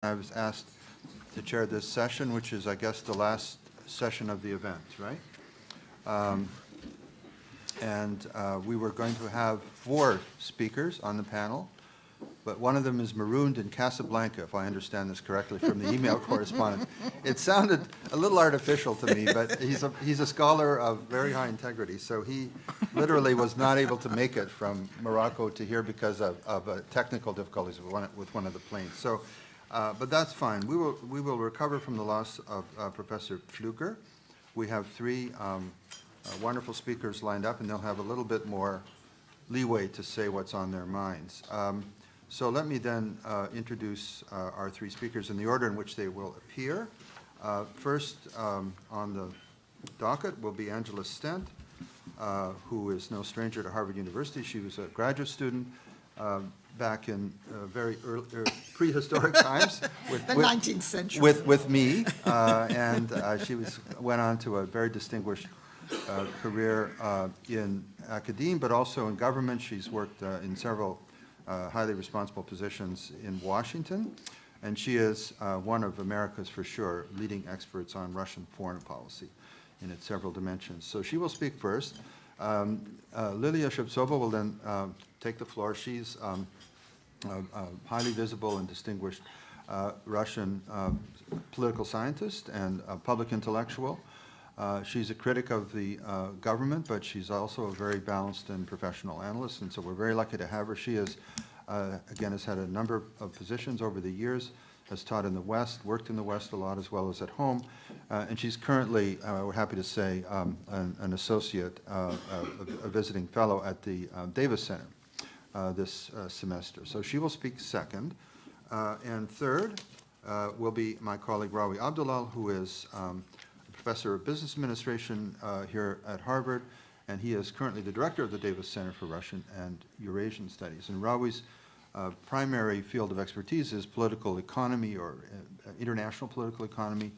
I was asked to chair this session, which is, I guess, the last session of the event, right? We were going to have 4 speakers on the panel, but one of them is marooned in Casablanca, if I understand this correctly from the email correspondence. It sounded a little artificial to me, but he's a scholar of very high integrity, so he literally was not able to make it from Morocco to here because of technical difficulties with one of the planes. So, but that's fine. We will recover from the loss of Professor Pflüger. We have 3 wonderful speakers lined up, and they'll have a little bit more leeway to say what's on their minds. So let me then introduce our 3 speakers in the order in which they will appear. First on the docket will be Angela Stent, who is no stranger to Harvard University. She was a graduate student back in very early, prehistoric times. The 19th century. With me, and she went on to a very distinguished career in academia, but also in government. She's worked in several highly responsible positions in Washington, and she is one of America's, for sure, leading experts on Russian foreign policy in its several dimensions. So she will speak first. Lilia Shevtsova will then take the floor. She's a highly visible and distinguished Russian political scientist and a public intellectual. She's a critic of the government, but she's also a very balanced and professional analyst, and so we're very lucky to have her. She is, again, has had a number of positions over the years, has taught in the West, worked in the West a lot as well as at home, and she's currently, we're happy to say, an associate, a visiting fellow at the Davis Center this semester. So she will speak second, and third will be my colleague Rawi Abdullah, who is Professor of Business Administration here at Harvard, and he is currently the director of the Davis Center for Russian and Eurasian Studies. And Rawi's primary field of expertise is political economy or international political economy.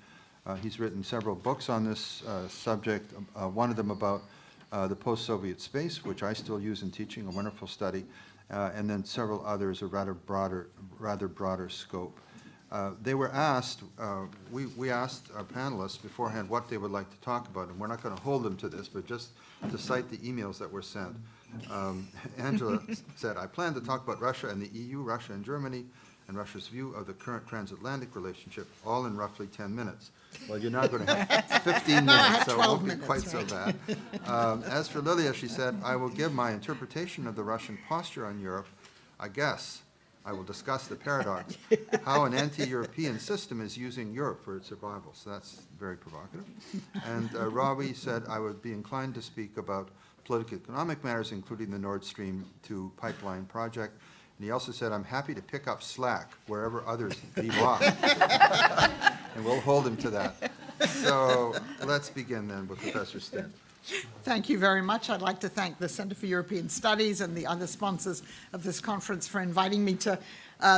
He's written several books on this subject, one of them about the post-Soviet space, which I still use in teaching, a wonderful study, and then several others, a rather broader scope. They were asked, we asked our panelists beforehand what they would like to talk about, and we're not going to hold them to this, but just to cite the emails that were sent. Angela said, I plan to talk about Russia and the EU, Russia and Germany, and Russia's view of the current transatlantic relationship, all in roughly 10 minutes. Well, you're now going to have 15 minutes, so it won't be quite so bad. As for Lilia, she said, I will give my interpretation of the Russian posture on Europe. I guess I will discuss the paradox, how an anti-European system is using Europe for its survival. So that's very provocative. And Rawi said I would be inclined to speak about political economic matters, including the Nord Stream 2 pipeline project. And he also said, I'm happy to pick up slack wherever others leave off. And we'll hold him to that. So let's begin then with Professor Stent. Thank you very much. I'd like to thank the Center for European Studies and the other sponsors of this conference for inviting me to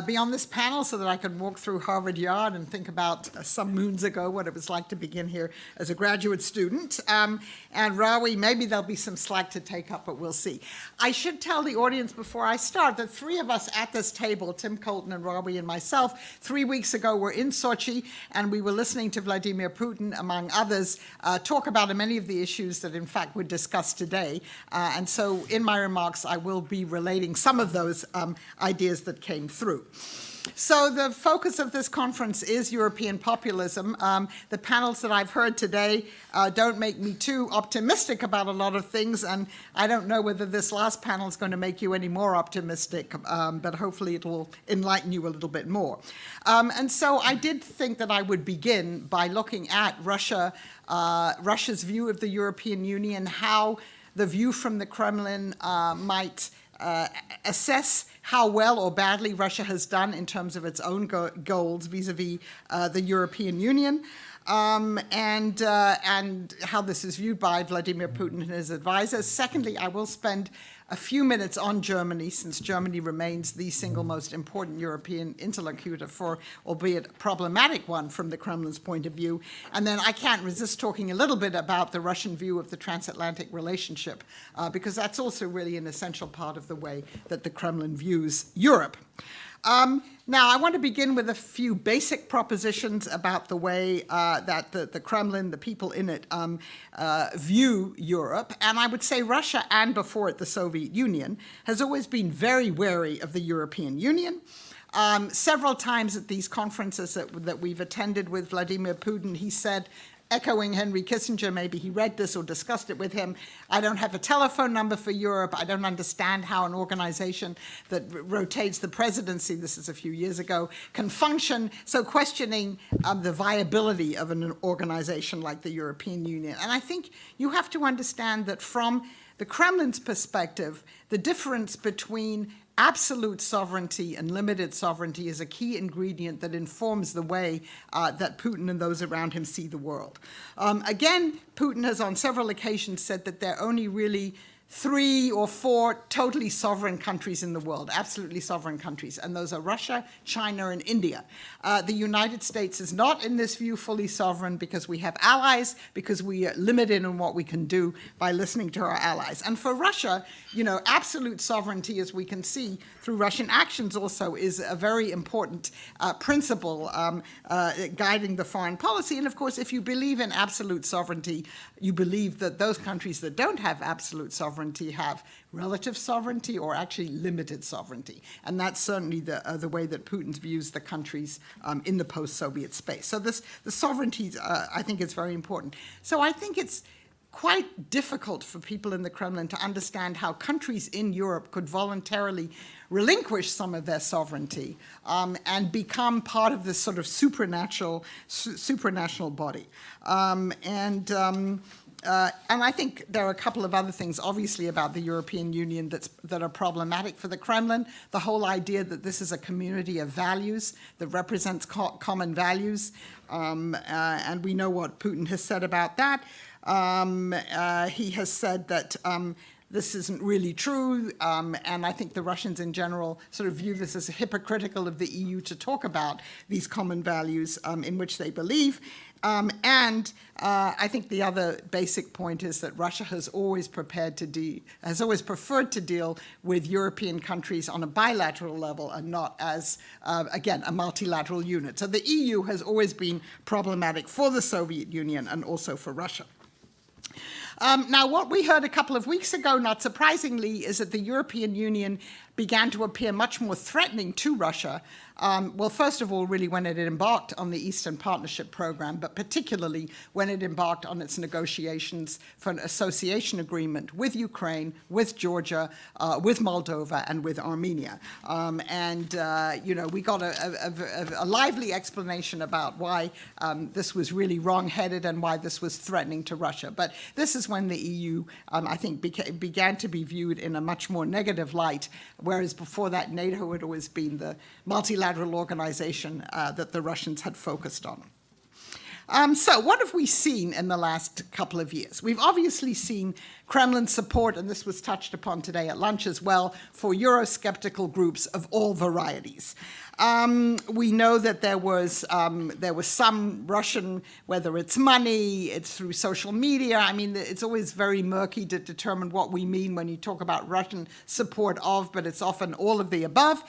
be on this panel so that I could walk through Harvard Yard and think about some moons ago what it was like to begin here as a graduate student. And Rawi, maybe there'll be some slack to take up, but we'll see. I should tell the audience before I start that 3 of us at this table, Tim Colton and Rawi and myself, 3 weeks ago were in Sochi, and we were listening to Vladimir Putin, among others, talk about many of the issues that in fact were discussed today. And so in my remarks, I will be relating some of those ideas that came through. So the focus of this conference is European populism. The panels that I've heard today don't make me too optimistic about a lot of things, and I don't know whether this last panel is going to make you any more optimistic, but hopefully it will enlighten you a little bit more. And so I did think that I would begin by looking at Russia's view of the European Union, how the view from the Kremlin might assess how well or badly Russia has done in terms of its own goals vis-a-vis the European Union, and how this is viewed by Vladimir Putin and his advisors. Secondly, I will spend a few minutes on Germany, since Germany remains the single most important European interlocutor for, albeit a problematic one from the Kremlin's point of view. And then I can't resist talking a little bit about the Russian view of the transatlantic relationship, because that's also really an essential part of the way that the Kremlin views Europe. Now, I want to begin with a few basic propositions about the way that the Kremlin, the people in it, view Europe. And I would say Russia, and before it the Soviet Union, has always been very wary of the European Union. Several times at these conferences that we've attended with Vladimir Putin, he said, echoing Henry Kissinger, maybe he read this or discussed it with him, I don't have a telephone number for Europe. I don't understand how an organization that rotates the presidency, this is a few years ago, can function. So questioning the viability of an organization like the European Union. And I think you have to understand that from the Kremlin's perspective, the difference between absolute sovereignty and limited sovereignty is a key ingredient that informs the way that Putin and those around him see the world. Again, Putin has on several occasions said that there are only really 3 or 4 totally sovereign countries in the world, absolutely sovereign countries, and those are Russia, China, and India. The United States is not, in this view, fully sovereign because we have allies, because we are limited in what we can do by listening to our allies. And for Russia, absolute sovereignty, as we can see through Russian actions also, is a very important principle guiding the foreign policy. And of course, if you believe in absolute sovereignty, you believe that those countries that don't have absolute sovereignty have relative sovereignty or actually limited sovereignty. And that's certainly the way that Putin views the countries in the post-Soviet space. So the sovereignty, I think, is very important. So I think it's quite difficult for people in the Kremlin to understand how countries in Europe could voluntarily relinquish some of their sovereignty and become part of this sort of supranational body. And I think there are a couple of other things, obviously, about the European Union that are problematic for the Kremlin. The whole idea that this is a community of values that represents common values, and we know what Putin has said about that. He has said that this isn't really true, and I think the Russians in general sort of view this as hypocritical of the EU to talk about these common values in which they believe. And I think the other basic point is that Russia has always preferred to deal with European countries on a bilateral level and not as, again, a multilateral unit. So the EU has always been problematic for the Soviet Union and also for Russia. Now, what we heard a couple of weeks ago, not surprisingly, is that the European Union began to appear much more threatening to Russia. Well, first of all, really when it embarked on the Eastern Partnership Program, but particularly when it embarked on its negotiations for an association agreement with Ukraine, with Georgia, with Moldova, and with Armenia. We got a lively explanation about why this was really wrong-headed and why this was threatening to Russia. But this is when the EU, I think, began to be viewed in a much more negative light, whereas before that, NATO had always been the multilateral organization that the Russians had focused on. So what have we seen in the last couple of years? We've obviously seen Kremlin support, and this was touched upon today at lunch as well, for Eurosceptical groups of all varieties. We know that there was some Russian, whether it's money, it's through social media. I mean, it's always very murky to determine what we mean when you talk about Russian support of, but it's often all of the above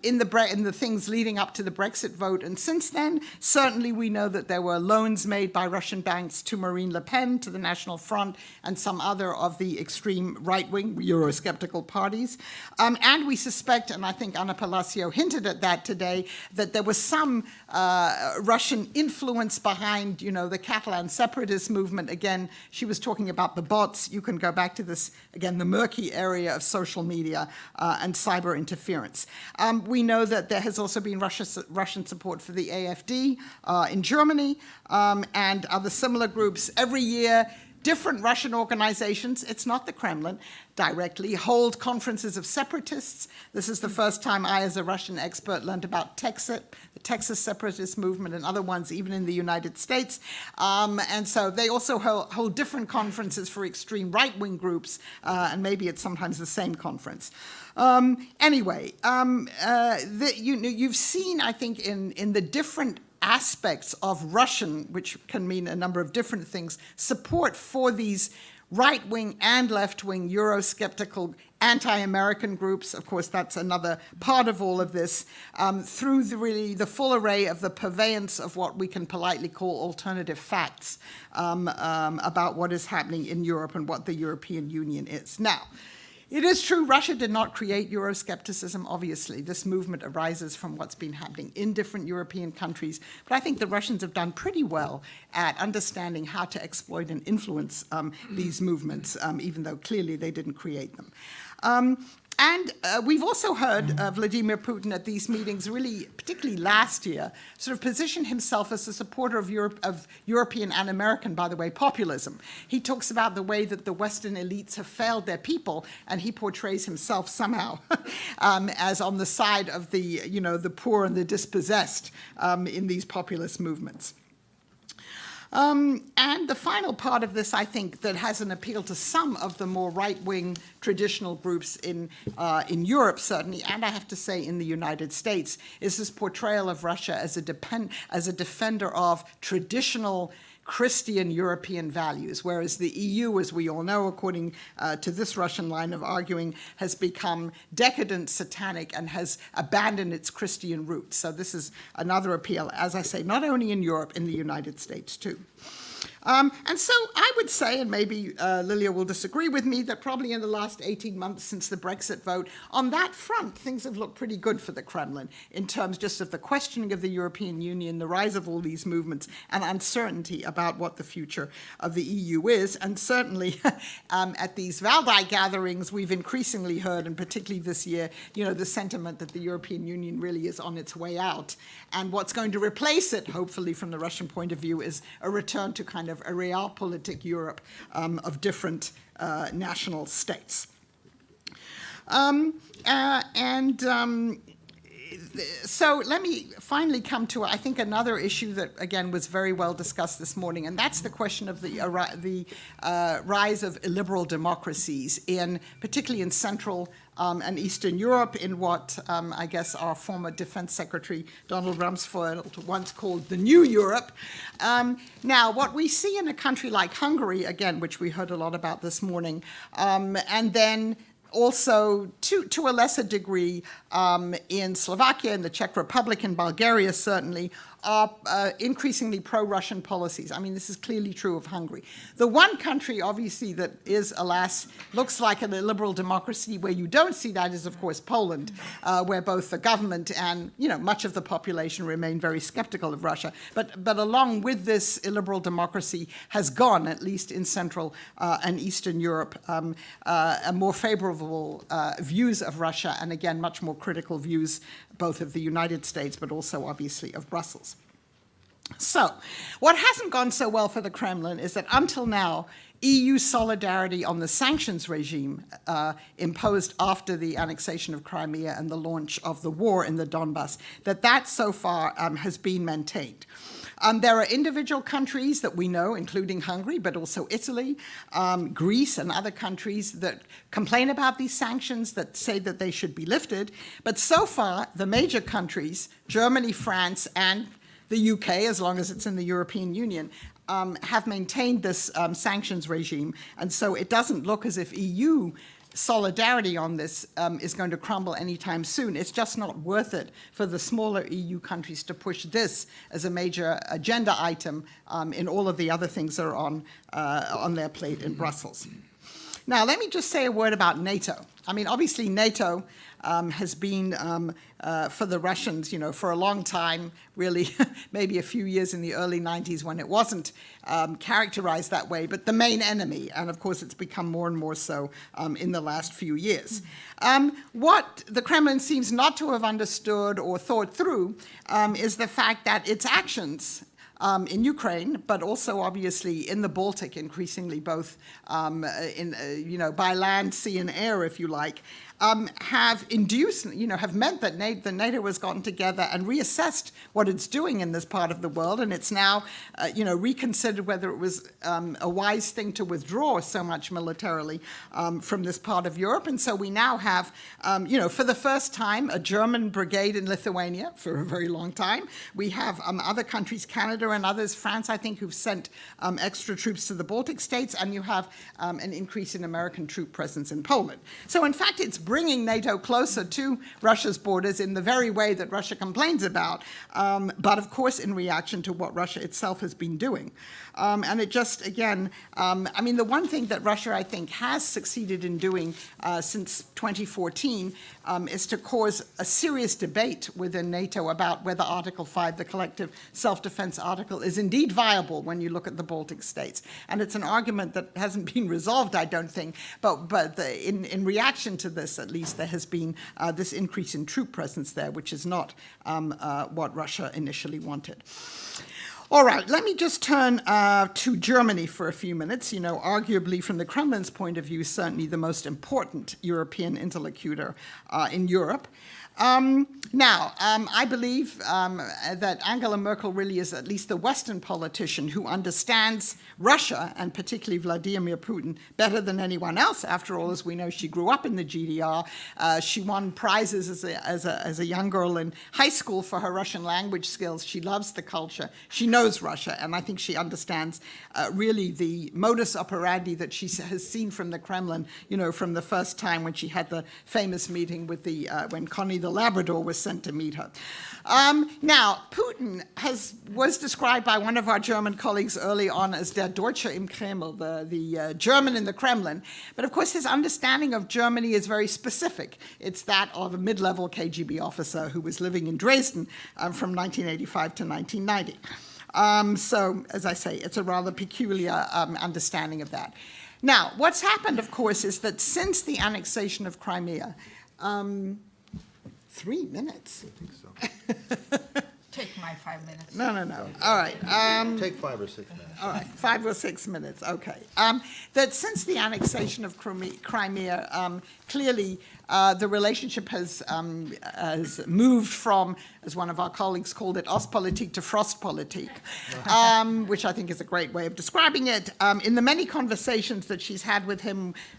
in the things leading up to the Brexit vote. And since then, certainly we know that there were loans made by Russian banks to Marine Le Pen, to the National Front, and some other of the extreme right-wing Eurosceptical parties. And we suspect, and I think Ana Palacio hinted at that today, that there was some Russian influence behind, the Catalan separatist movement. Again, she was talking about the bots. You can go back to this, again, the murky area of social media and cyber interference. We know that there has also been Russian support for the AfD in Germany and other similar groups. Every year, different Russian organizations, it's not the Kremlin directly, hold conferences of separatists. This is the first time I, as a Russian expert, learned about TXIT, the Texas separatist movement, and other ones even in the United States. And so they also hold different conferences for extreme right-wing groups, and maybe it's sometimes the same conference. You've seen, I think, in the different aspects of Russian, which can mean a number of different things, support for these right-wing and left-wing Eurosceptical anti-American groups, of course, that's another part of all of this, through the full array of the purveyance of what we can politely call alternative facts about what is happening in Europe and what the European Union is. Now, it is true Russia did not create Euroscepticism, obviously. This movement arises from what's been happening in different European countries. But I think the Russians have done pretty well at understanding how to exploit and influence these movements, even though clearly they didn't create them. And we've also heard Vladimir Putin at these meetings, really, particularly last year, sort of position himself as a supporter of European and American, by the way, populism. He talks about the way that the Western elites have failed their people, and he portrays himself somehow as on the side of the, the poor and the dispossessed in these populist movements. And the final part of this, I think, that has an appeal to some of the more right-wing traditional groups in Europe, certainly, and I have to say in the United States, is this portrayal of Russia as a defender of traditional Christian European values, whereas the EU, as we all know, according to this Russian line of arguing, has become decadent, satanic, and has abandoned its Christian roots. So this is another appeal, as I say, not only in Europe, in the United States too. And so I would say, and maybe Lilia will disagree with me, that probably in the last 18 months since the Brexit vote, on that front, things have looked pretty good for the Kremlin in terms just of the questioning of the European Union, the rise of all these movements, and uncertainty about what the future of the EU is. And certainly at these Valdai gatherings, we've increasingly heard, and particularly this year, the sentiment that the European Union really is on its way out. And what's going to replace it, hopefully from the Russian point of view, is a return to kind of a realpolitik Europe of different national states. So let me finally come to, I think, another issue that, again, was very well discussed this morning, and that's the question of the rise of illiberal democracies, particularly in Central and Eastern Europe, in what I guess our former Defense Secretary Donald Rumsfeld once called the New Europe. Now, what we see in a country like Hungary, again, which we heard a lot about this morning, and then also, to a lesser degree, in Slovakia, in the Czech Republic, in Bulgaria, certainly, are increasingly pro-Russian policies. I mean, this is clearly true of Hungary. The one country, obviously, that is, alas, looks like an illiberal democracy where you don't see that is, of course, Poland, where both the government and, much of the population remain very skeptical of Russia. But along with this illiberal democracy has gone, at least in Central and Eastern Europe, a more favorable views of Russia, and again, much more critical views both of the United States, but also, obviously, of Brussels. So, what hasn't gone so well for the Kremlin is that until now, EU solidarity on the sanctions regime imposed after the annexation of Crimea and the launch of the war in the Donbass, that so far has been maintained. There are individual countries that we know, including Hungary, but also Italy, Greece, and other countries that complain about these sanctions, that say that they should be lifted. But so far, the major countries, Germany, France, and the UK, as long as it's in the European Union, have maintained this sanctions regime. And so it doesn't look as if EU solidarity on this is going to crumble anytime soon. It's just not worth it for the smaller EU countries to push this as a major agenda item in all of the other things that are on their plate in Brussels. Now, let me just say a word about NATO. I mean, obviously, NATO has been, for the Russians, for a long time, really, maybe a few years in the early 90s when it wasn't characterized that way, but the main enemy. And of course, it's become more and more so in the last few years. What the Kremlin seems not to have understood or thought through is the fact that its actions in Ukraine, but also obviously in the Baltic, increasingly both by land, sea, and air, if you like, have induced, have meant that the NATO has gotten together and reassessed what it's doing in this part of the world, and it's now, reconsidered whether it was a wise thing to withdraw so much militarily from this part of Europe. And so we now have, for the first time, a German brigade in Lithuania for a very long time. We have other countries, Canada and others, France, I think, who've sent extra troops to the Baltic states, and you have an increase in American troop presence in Poland. So in fact, it's bringing NATO closer to Russia's borders in the very way that Russia complains about, but of course in reaction to what Russia itself has been doing. And it just, again, the one thing that Russia, I think, has succeeded in doing since 2014 is to cause a serious debate within NATO about whether Article 5, the collective self-defense article, is indeed viable when you look at the Baltic states. And it's an argument that hasn't been resolved, I don't think, but in reaction to this, at least, there has been this increase in troop presence there, which is not what Russia initially wanted. All right, let me just turn to Germany for a few minutes. Arguably, from the Kremlin's point of view, certainly the most important European interlocutor in Europe. I believe that Angela Merkel really is at least the Western politician who understands Russia, and particularly Vladimir Putin, better than anyone else. After all, as we know, she grew up in the GDR. She won prizes as a young girl in high school for her Russian language skills. She loves the culture. She knows Russia, and I think she understands really the modus operandi that she has seen from the Kremlin, from the first time when she had the famous meeting with when Connie the Labrador was sent to meet her. Now, Putin was described by one of our German colleagues early on as der Deutsche im Kreml, the German in the Kremlin. But of course, his understanding of Germany is very specific. It's that of a mid-level KGB officer who was living in Dresden from 1985 to 1990. So, as I say, it's a rather peculiar understanding of that. Now, what's happened, of course, is that since the annexation of Crimea, 3 minutes. I think so. Take my 5 minutes. No. All right. Take 5 or 6 minutes. All right, 5 or 6 minutes, okay. That since the annexation of Crimea, clearly the relationship has moved from, as one of our colleagues called it, Ostpolitik to Frostpolitik, which I think is a great way of describing it. In the many conversations that she's had with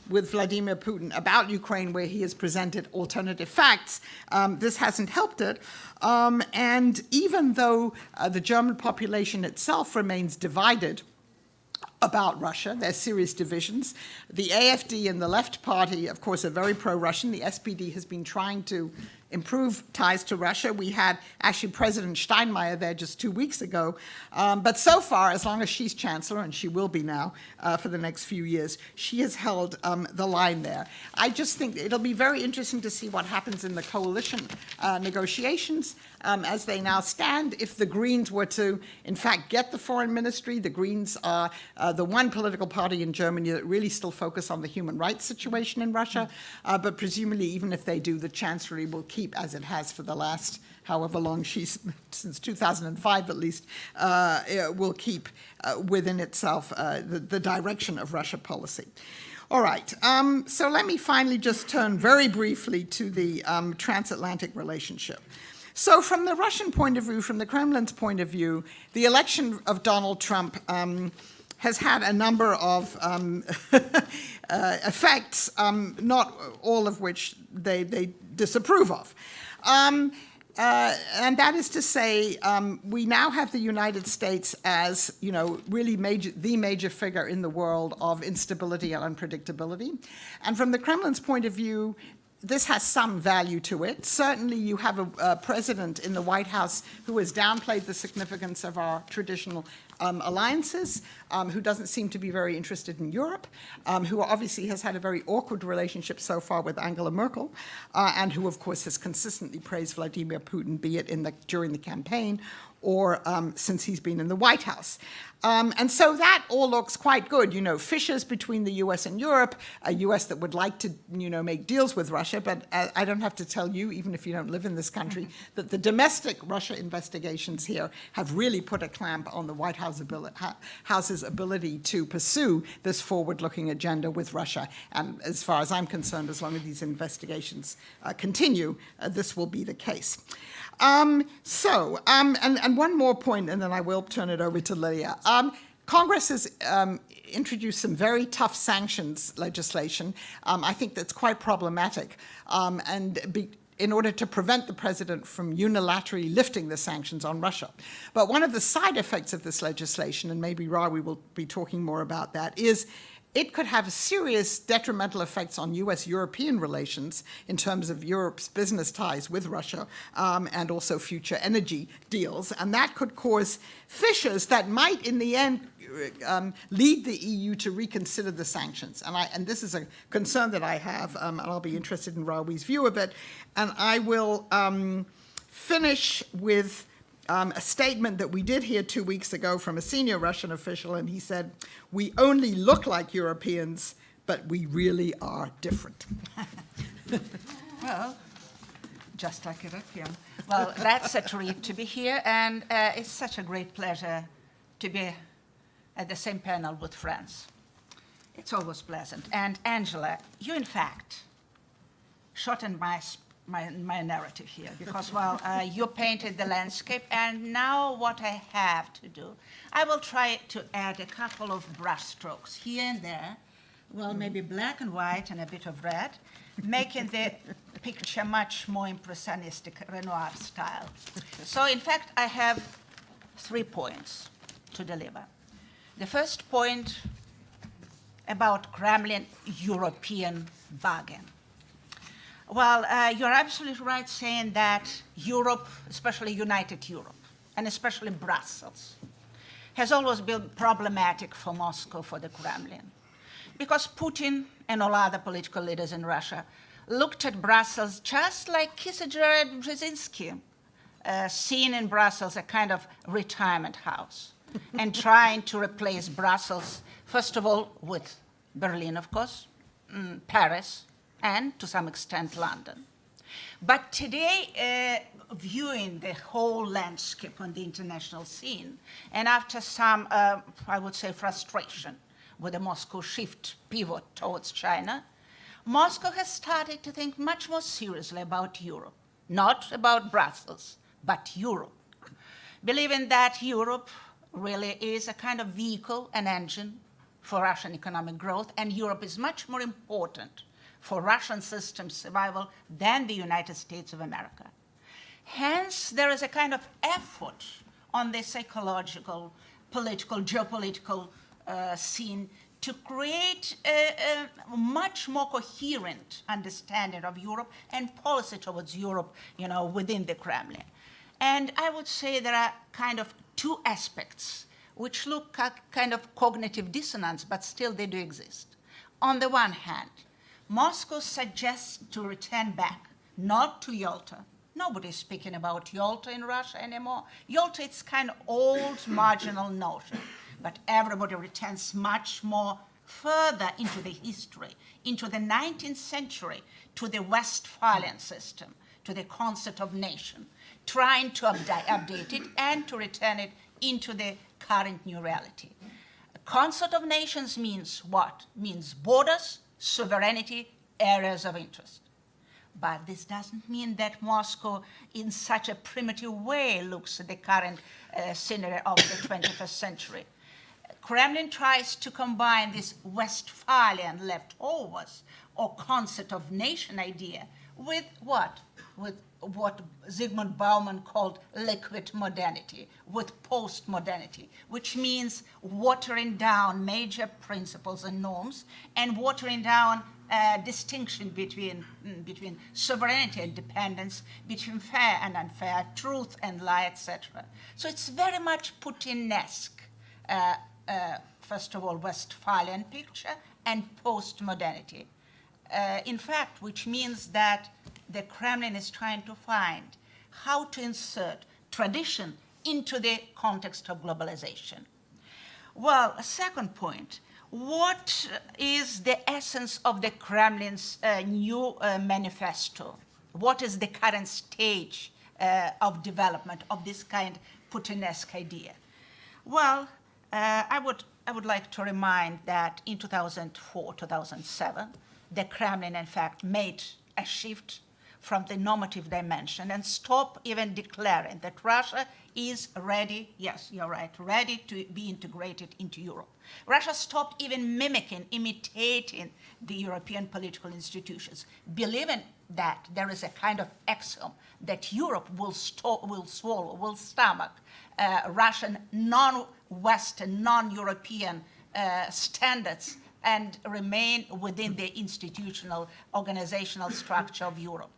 Vladimir Putin about Ukraine, where he has presented alternative facts, this hasn't helped it. And even though the German population itself remains divided about Russia, there's serious divisions. The AfD and the Left Party, of course, are very pro-Russian. The SPD has been trying to improve ties to Russia. We had actually President Steinmeier there just 2 weeks ago. But so far, as long as she's chancellor, and she will be now for the next few years, she has held the line there. I just think it'll be very interesting to see what happens in the coalition negotiations as they now stand. If the Greens were to, in fact, get the foreign ministry, the Greens are the one political party in Germany that really still focus on the human rights situation in Russia. But presumably, even if they do, the chancellery will keep, as it has for the last however long since 2005 at least, will keep within itself the direction of Russia policy. All right, so let me finally just turn very briefly to the transatlantic relationship. So from the Russian point of view, from the Kremlin's point of view, the election of Donald Trump has had a number of effects, not all of which they disapprove of. And that is to say, we now have the United States as, really the major figure in the world of instability and unpredictability. And from the Kremlin's point of view, this has some value to it. Certainly, you have a president in the White House who has downplayed the significance of our traditional alliances, who doesn't seem to be very interested in Europe, who obviously has had a very awkward relationship so far with Angela Merkel, and who, of course, has consistently praised Vladimir Putin, be it during the campaign or since he's been in the White House. And so that all looks quite good. You know, fissures between the US and Europe, a US that would like to, you know, make deals with Russia, but I don't have to tell you, even if you don't live in this country, that the domestic Russia investigations here have really put a clamp on the White House's ability to pursue this forward-looking agenda with Russia. And as far as I'm concerned, as long as these investigations continue, this will be the case. And one more point, and then I will turn it over to Lydia. Congress has introduced some very tough sanctions legislation. I think that's quite problematic. In order to prevent the president from unilaterally lifting the sanctions on Russia. But one of the side effects of this legislation, and maybe Rawi will be talking more about that, is it could have serious detrimental effects on US-European relations in terms of Europe's business ties with Russia and also future energy deals. And that could cause fissures that might, in the end, lead the EU to reconsider the sanctions. And this is a concern that I have, and I'll be interested in Rawi's view of it. And I will finish with a statement that we did hear 2 weeks ago from a senior Russian official, and he said, "We only look like Europeans, but we really are different." Well, just like European. Well, that's a treat to be here, and it's such a great pleasure to be at the same panel with friends. It's always pleasant. And Angela, you in fact shortened my narrative here, because, well, you painted the landscape, and now what I have to do, I will try to add a couple of brush strokes here and there, well, maybe black and white and a bit of red, making the picture much more impressionistic Renoir style. So, in fact, I have 3 points to deliver. The first point about Kremlin European bargain. Well, you're absolutely right saying that Europe, especially United Europe, and especially Brussels, has always been problematic for Moscow, for the Kremlin. Because Putin and all other political leaders in Russia looked at Brussels just like Kissinger and Brzezinski, seeing in Brussels a kind of retirement house, and trying to replace Brussels, first of all, with Berlin, of course, Paris, and to some extent London. But today, viewing the whole landscape on the international scene, and after some, I would say, frustration with the Moscow shift pivot towards China, Moscow has started to think much more seriously about Europe, not about Brussels, but Europe, believing that Europe really is a kind of vehicle, an engine for Russian economic growth, and Europe is much more important for Russian system survival than the United States of America. Hence, there is a kind of effort on the psychological, political, geopolitical scene to create a much more coherent understanding of Europe and policy towards Europe, within the Kremlin. And I would say there are kind of 2 aspects which look like kind of cognitive dissonance, but still they do exist. On the one hand, Moscow suggests to return back, not to Yalta. Nobody's speaking about Yalta in Russia anymore. Yalta, it's kind of old, marginal notion. But everybody returns much more further into the history, into the 19th century, to the Westphalian system, to the concept of nation, trying to update it and to return it into the current new reality. A concept of nations means what? Means borders, sovereignty, areas of interest. But this doesn't mean that Moscow, in such a primitive way, looks at the current scenery of the 21st century. Kremlin tries to combine this Westphalian leftovers or concept of nation idea with what? With what Zygmunt Bauman called liquid modernity, with postmodernity, which means watering down major principles and norms and watering down distinction between sovereignty and dependence, between fair and unfair, truth and lie, etc. So it's very much Putin-esque, first of all, Westphalian picture and postmodernity. In fact, which means that the Kremlin is trying to find how to insert tradition into the context of globalization. Well, a second point, what is the essence of the Kremlin's new manifesto? What is the current stage of development of this kind of Putinesque idea? Well, I would like to remind that in 2004, 2007, the Kremlin, in fact, made a shift from the normative dimension and stopped even declaring that Russia is ready, yes, you're right, ready to be integrated into Europe. Russia stopped even mimicking, imitating the European political institutions, believing that there is a kind of axiom that Europe will swallow, will stomach Russian non-Western, non-European standards and remain within the institutional, organizational structure of Europe.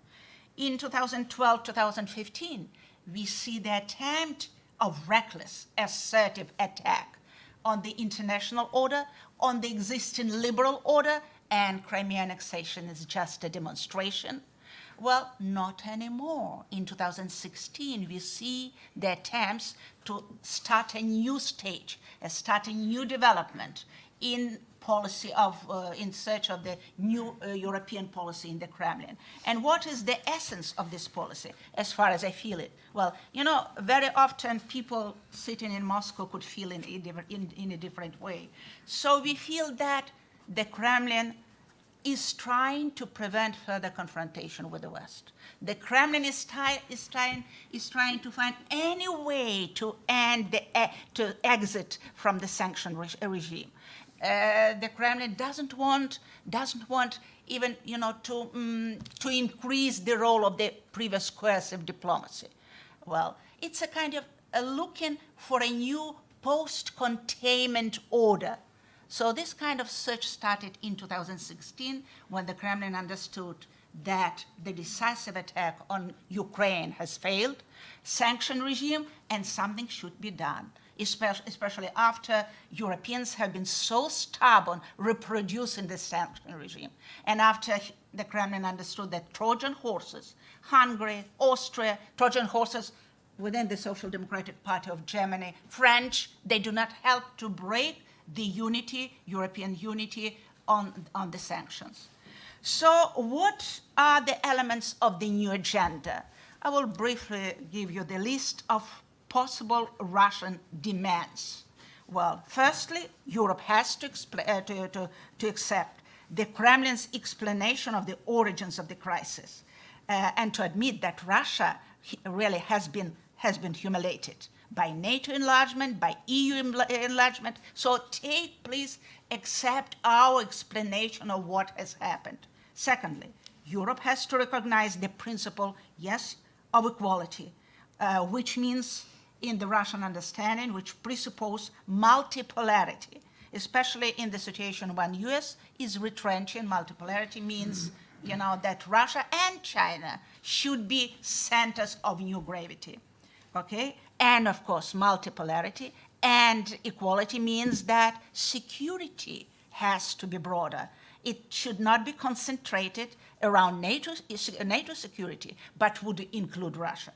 In 2012, 2015, we see the attempt of reckless, assertive attack on the international order, on the existing liberal order, and Crimea annexation is just a demonstration. Well, not anymore. In 2016, we see the attempts to start a new stage, start a new development in policy of, in search of the new European policy in the Kremlin. And what is the essence of this policy, as far as I feel it? Well, you know, very often people sitting in Moscow could feel in a different way. So we feel that the Kremlin is trying to prevent further confrontation with the West. The Kremlin is trying to find any way to to exit from the sanction regime. The Kremlin doesn't want even, you know, to increase the role of the previous coercive diplomacy. Well, it's a kind of looking for a new post-containment order. So this kind of search started in 2016 when the Kremlin understood that the decisive attack on Ukraine has failed, sanction regime, and something should be done, especially after Europeans have been so stubborn reproducing the sanction regime, and after the Kremlin understood that Trojan horses, Hungary, Austria, Trojan horses within the Social Democratic Party of Germany, French, they do not help to break the unity, European unity on the sanctions. So what are the elements of the new agenda? I will briefly give you the list of possible Russian demands. Well, firstly, Europe has to accept the Kremlin's explanation of the origins of the crisis and to admit that Russia really has been humiliated by NATO enlargement, by EU enlargement. So please accept our explanation of what has happened. Secondly, Europe has to recognize the principle, yes, of equality, which means, in the Russian understanding, which presupposes multipolarity, especially in the situation when US is retrenching. Multipolarity means, you know, that Russia and China should be centers of new gravity, okay? And of course, multipolarity and equality means that security has to be broader. It should not be concentrated around NATO security, but would include Russia.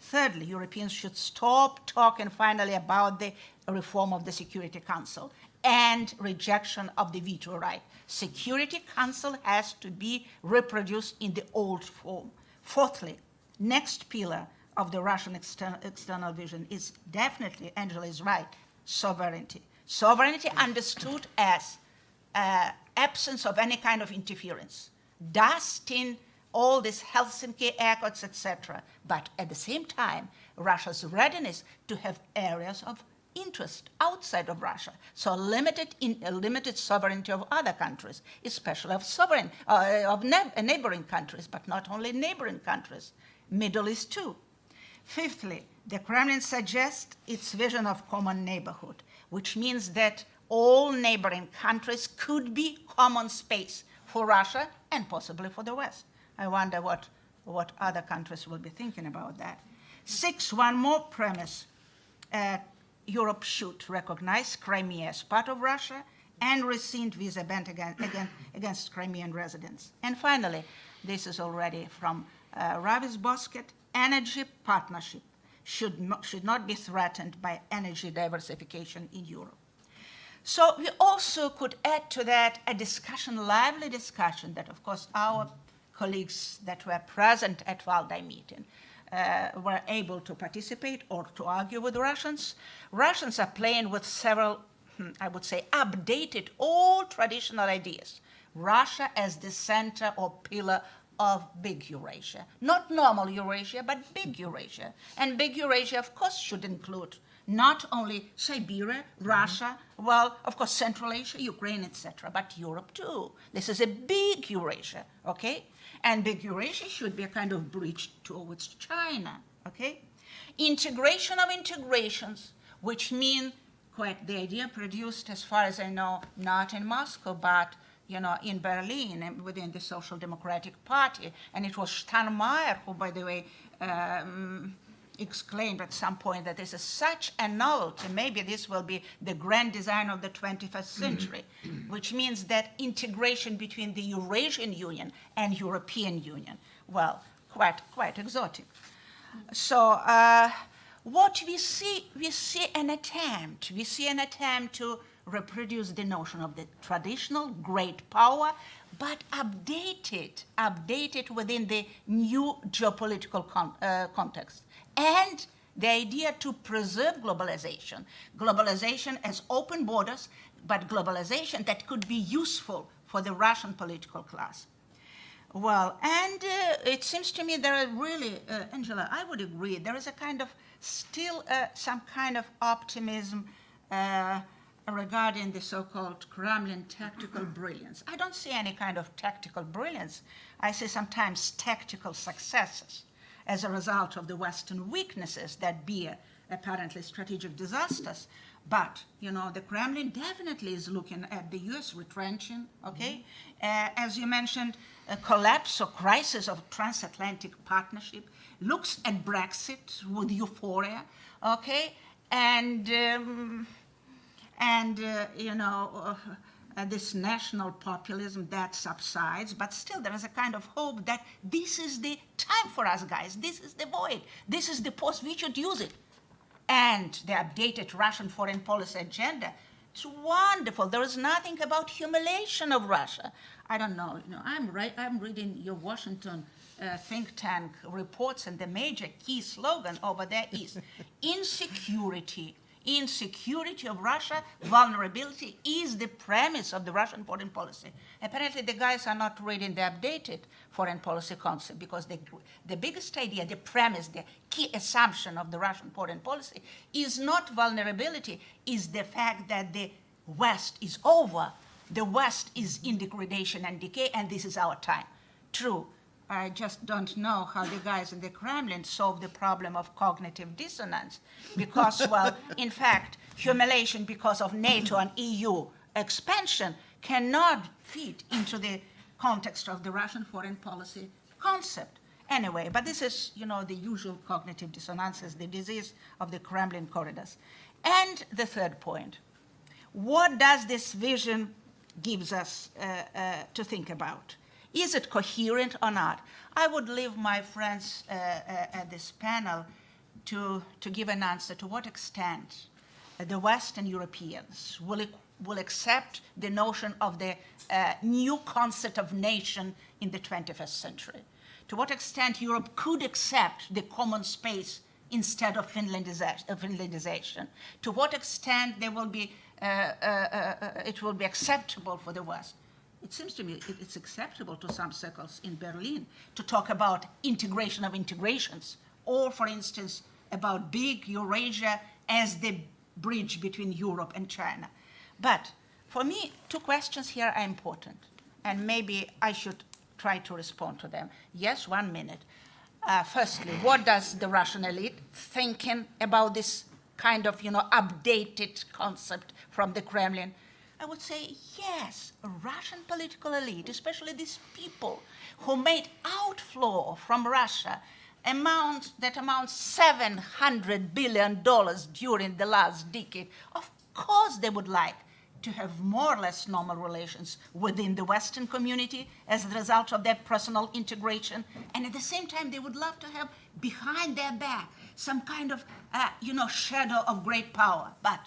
Thirdly, Europeans should stop talking finally about the reform of the Security Council and rejection of the veto right. Security Council has to be reproduced in the old form. Fourthly, next pillar of the Russian external vision is definitely, Angela is right, sovereignty. Sovereignty understood as absence of any kind of interference, dusting all these Helsinki Accords, etc. But at the same time, Russia's readiness to have areas of interest outside of Russia. So limited sovereignty of other countries, especially of neighboring countries, but not only neighboring countries, Middle East too. Fifthly, the Kremlin suggests its vision of common neighborhood, which means that all neighboring countries could be common space for Russia and possibly for the West. I wonder what other countries will be thinking about that. Six, one more premise. Europe should recognize Crimea as part of Russia and rescind visa ban against Crimean residents. And finally, this is already from Ravis Bosket, energy partnership should not be threatened by energy diversification in Europe. So we also could add to that a discussion, lively discussion, that of course our colleagues that were present at Valdai meeting were able to participate or to argue with Russians. Russians are playing with several, I would say, updated old traditional ideas. Russia as the center or pillar of big Eurasia. Not normal Eurasia, but big Eurasia. And big Eurasia, of course, should include not only Siberia, Russia, well, of course, Central Asia, Ukraine, etc., but Europe too. This is a big Eurasia, okay? And big Eurasia should be a kind of bridge towards China, okay? Integration of integrations, which mean quite the idea produced, as far as I know, not in Moscow, but in Berlin and within the Social Democratic Party. And it was Steinmeier who, by the way, exclaimed at some point that this is such a novelty, maybe this will be the grand design of the 21st century, which means that integration between the Eurasian Union and European Union, well, quite exotic. So what we see an attempt to reproduce the notion of the traditional great power, but updated within the new geopolitical context. And the idea to preserve globalization as open borders, but globalization that could be useful for the Russian political class. Well, and it seems to me there are really, Angela, I would agree, there is a kind of, still some kind of optimism regarding the so-called Kremlin tactical brilliance. I don't see any kind of tactical brilliance. I see sometimes tactical successes as a result of the Western weaknesses that bear apparently strategic disasters. But, the Kremlin definitely is looking at the US retrenching, okay? As you mentioned, a collapse or crisis of transatlantic partnership, looks at Brexit with euphoria, okay? This national populism that subsides, but still there is a kind of hope that this is the time for us, guys. This is the void. This is the post. We should use it. And the updated Russian foreign policy agenda, it's wonderful. There is nothing about humiliation of Russia. I don't know. I'm reading your Washington think tank reports, and the major key slogan over there is insecurity of Russia, vulnerability is the premise of the Russian foreign policy. Apparently, the guys are not reading the updated foreign policy concept, because the biggest idea, the premise, the key assumption of the Russian foreign policy is not vulnerability, is the fact that the West is over. The West is in degradation and decay, and this is our time. True. I just don't know how the guys in the Kremlin solve the problem of cognitive dissonance, because, well, in fact, humiliation because of NATO and EU expansion cannot fit into the context of the Russian foreign policy concept. Anyway, but this is, the usual cognitive dissonances, the disease of the Kremlin corridors. And the third point, what does this vision gives us to think about? Is it coherent or not? I would leave my friends at this panel to give an answer to what extent the Western Europeans will accept the notion of the new concept of nation in the 21st century. To what extent Europe could accept the common space instead of Finlandization. To what extent it will be acceptable for the West. It seems to me it's acceptable to some circles in Berlin to talk about integration of integrations, or, for instance, about big Eurasia as the bridge between Europe and China. But for me, two questions here are important, and maybe I should try to respond to them. Yes, 1 minute. Firstly, what does the Russian elite thinking about this kind of, updated concept from the Kremlin? I would say, yes, a Russian political elite, especially these people who made outflow from Russia that amounts $700 billion during the last decade. Of course they would like to have more or less normal relations within the Western community as a result of their personal integration. And at the same time, they would love to have behind their back some kind of, shadow of great power. But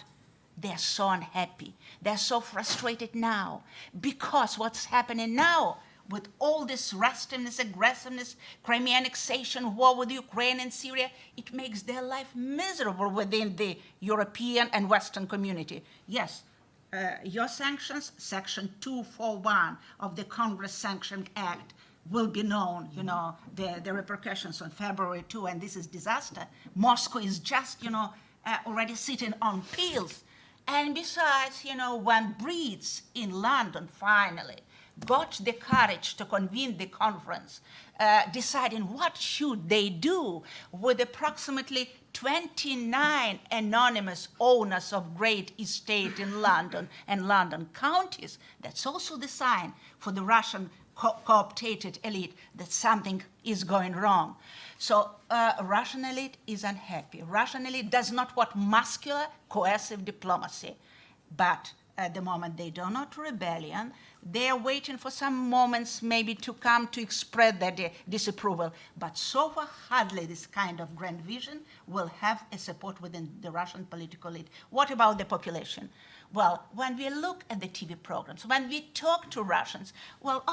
they're so unhappy. They're so frustrated now because what's happening now with all this restiveness, aggressiveness, Crimea annexation, war with Ukraine and Syria, it makes their life miserable within the European and Western community. Yes, your sanctions, Section 241 of the Congress Sanction Act, will be known, the repercussions on February 2, and this is disaster. Moscow is just, already sitting on pills. And besides, when Brits in London finally got the courage to convene the conference, deciding what should they do with approximately 29 anonymous owners of great estate in London and London counties, that's also the sign for the Russian co-opted elite that something is going wrong. So Russian elite is unhappy. Russian elite does not want muscular, coercive diplomacy. But at the moment they do not rebellion. They are waiting for some moments maybe to come to express their disapproval. But so far, hardly this kind of grand vision will have a support within the Russian political elite. What about the population? Well, when we look at the TV programs, when we talk to Russians, well,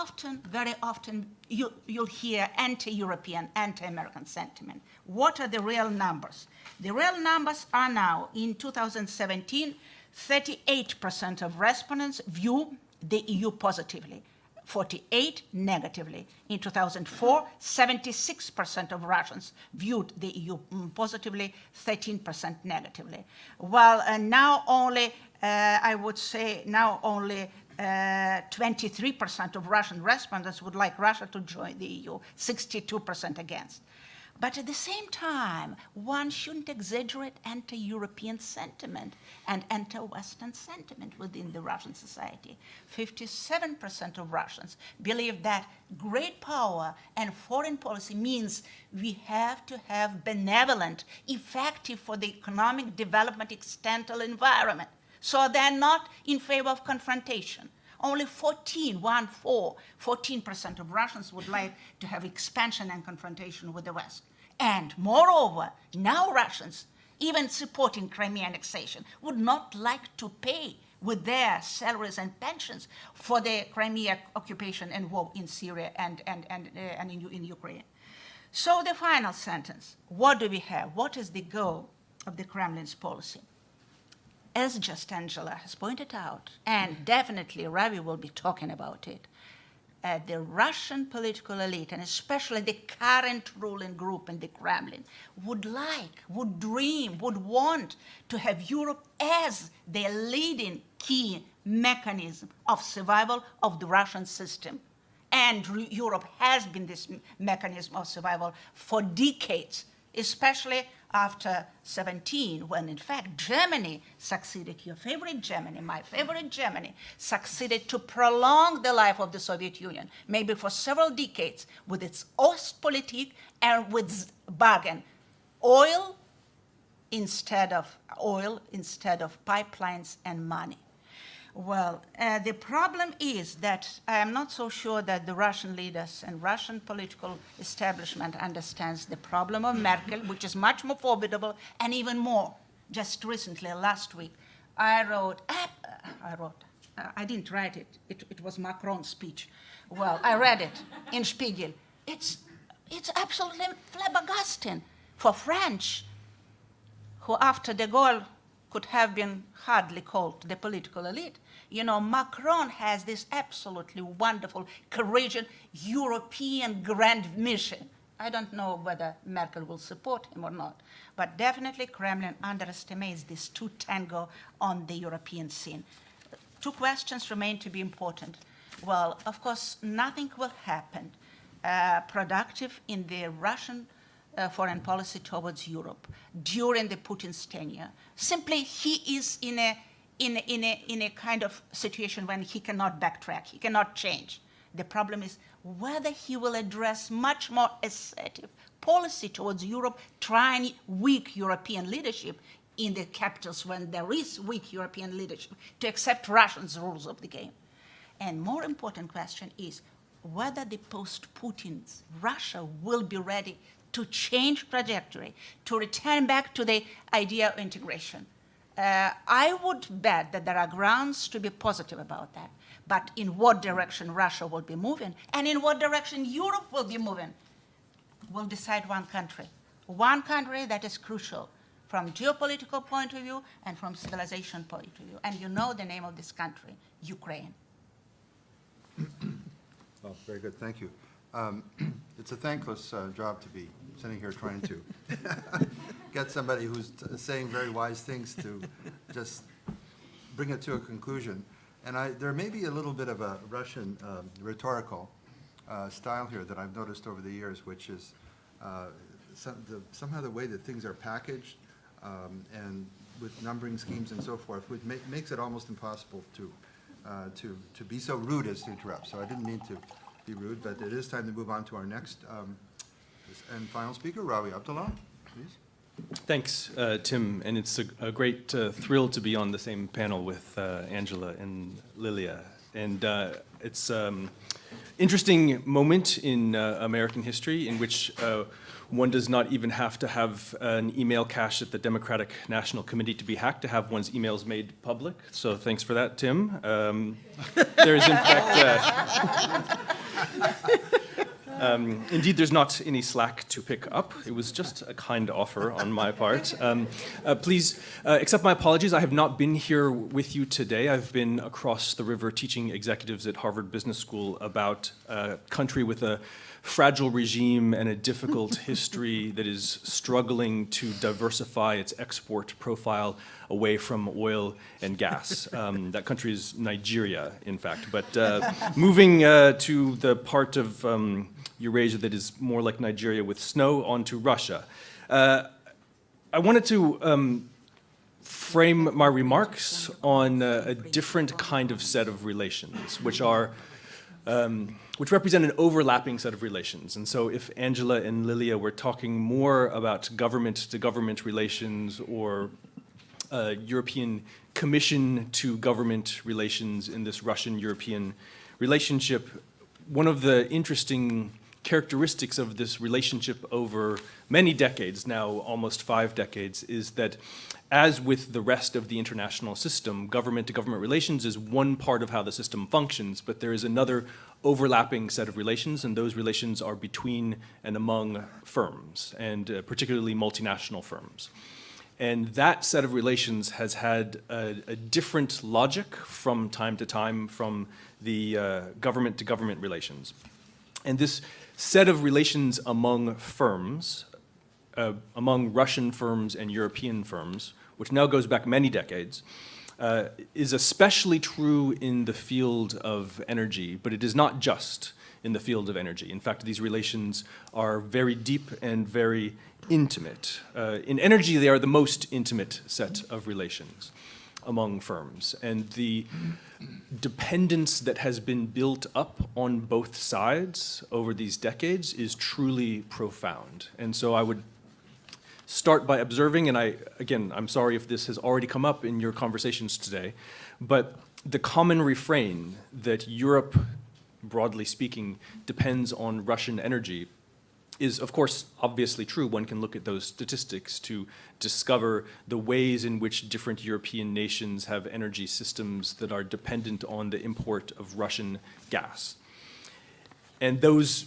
very often, you'll hear anti-European, anti-American sentiment. What are the real numbers? The real numbers are now, in 2017, 38% of respondents view the EU positively, 48% negatively. In 2004, 76% of Russians viewed the EU positively, 13% negatively. Well, now only, I would say, now only 23% of Russian respondents would like Russia to join the EU, 62% against. But at the same time, one shouldn't exaggerate anti-European sentiment and anti-Western sentiment within the Russian society. 57% of Russians believe that great power and foreign policy means we have to have benevolent, effective for the economic development external environment. So they're not in favor of confrontation. Only 14% of Russians would like to have expansion and confrontation with the West. And moreover, now Russians, even supporting Crimea annexation, would not like to pay with their salaries and pensions for the Crimea occupation and war in Syria and in Ukraine. So the final sentence, what do we have? What is the goal of the Kremlin's policy? As just Angela has pointed out, and definitely Ravi will be talking about it, the Russian political elite, and especially the current ruling group in the Kremlin, would dream, would want to have Europe as their leading key mechanism of survival of the Russian system. And Europe has been this mechanism of survival for decades, especially after 17, when in fact Germany succeeded, your favorite Germany, my favorite Germany, succeeded to prolong the life of the Soviet Union, maybe for several decades, with its Ostpolitik and with bargain, oil instead of pipelines and money. Well, the problem is that I am not so sure that the Russian leaders and Russian political establishment understands the problem of Merkel, which is much more formidable, and even more. Just recently, last week, I didn't write it. It was Macron's speech. Well, I read it in Spiegel. It's absolutely flabbergasting for French, who after de Gaulle could have been hardly called the political elite. You know, Macron has this absolutely wonderful, courageous European grand mission. I don't know whether Merkel will support him or not, but definitely Kremlin underestimates this two tango on the European scene. Two questions remain to be important. Well, of course, nothing will happen productive in the Russian foreign policy towards Europe during the Putin's tenure. Simply, he is in a kind of situation when he cannot backtrack, he cannot change. The problem is whether he will address much more assertive policy towards Europe, trying weak European leadership in the capitals when there is weak European leadership to accept Russia's rules of the game. And more important question is whether the post-Putin's Russia will be ready to change trajectory, to return back to the idea of integration. I would bet that there are grounds to be positive about that. But in what direction Russia will be moving and in what direction Europe will be moving will decide one country. One country that is crucial from geopolitical point of view and from civilization point of view. And you know the name of this country, Ukraine. Well, very good, thank you. It's a thankless job to be sitting here trying to get somebody who's saying very wise things to just bring it to a conclusion. And there may be a little bit of a Russian rhetorical style here that I've noticed over the years, which is somehow the way that things are packaged and with numbering schemes and so forth, which makes it almost impossible to be so rude as to interrupt. So I didn't mean to be rude, but it is time to move on to our next and final speaker, Rawi Abdullah, please. Thanks, Tim, and it's a great thrill to be on the same panel with Angela and Lilia. And it's interesting moment in American history in which one does not even have to have an email cache at the Democratic National Committee to be hacked to have one's emails made public. So thanks for that, Tim. There's in fact, indeed, there's not any slack to pick up. It was just a kind offer on my part. Please accept my apologies. I have not been here with you today. I've been across the river teaching executives at Harvard Business School about a country with a fragile regime and a difficult history that is struggling to diversify its export profile away from oil and gas. That country is Nigeria, in fact. But moving to the part of Eurasia that is more like Nigeria with snow, onto Russia. I wanted to frame my remarks on a different kind of set of relations, which represent an overlapping set of relations. And so if Angela and Lilia were talking more about government-to-government relations or European Commission to government relations in this Russian-European relationship, one of the interesting characteristics of this relationship over many decades, now almost 5 decades, is that as with the rest of the international system, government-to-government relations is one part of how the system functions, but there is another overlapping set of relations, and those relations are between and among firms, and particularly multinational firms. And that set of relations has had a different logic from time to time from the government-to-government relations. And this set of relations among firms, among Russian firms and European firms, which now goes back many decades, is especially true in the field of energy, but it is not just in the field of energy. In fact, these relations are very deep and very intimate. In energy, they are the most intimate set of relations among firms. And the dependence that has been built up on both sides over these decades is truly profound. And so I would start by observing, and I'm sorry if this has already come up in your conversations today, but the common refrain that Europe, broadly speaking, depends on Russian energy is, of course, obviously true. One can look at those statistics to discover the ways in which different European nations have energy systems that are dependent on the import of Russian gas. And those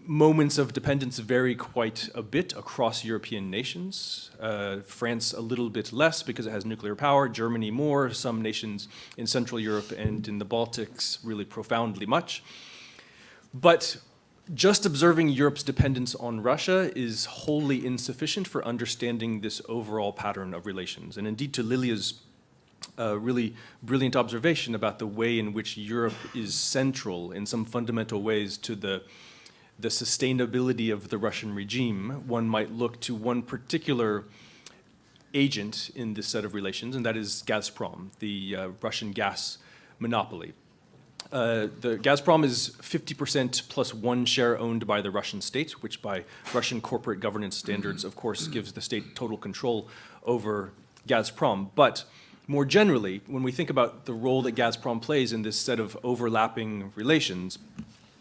moments of dependence vary quite a bit across European nations. France a little bit less because it has nuclear power, Germany more, some nations in Central Europe and in the Baltics really profoundly much. But just observing Europe's dependence on Russia is wholly insufficient for understanding this overall pattern of relations. And indeed, to Lilia's really brilliant observation about the way in which Europe is central in some fundamental ways to the sustainability of the Russian regime, one might look to one particular agent in this set of relations, and that is Gazprom, the Russian gas monopoly. The Gazprom is 50% plus 1 share owned by the Russian state, which by Russian corporate governance standards, of course, gives the state total control over Gazprom. But more generally, when we think about the role that Gazprom plays in this set of overlapping relations,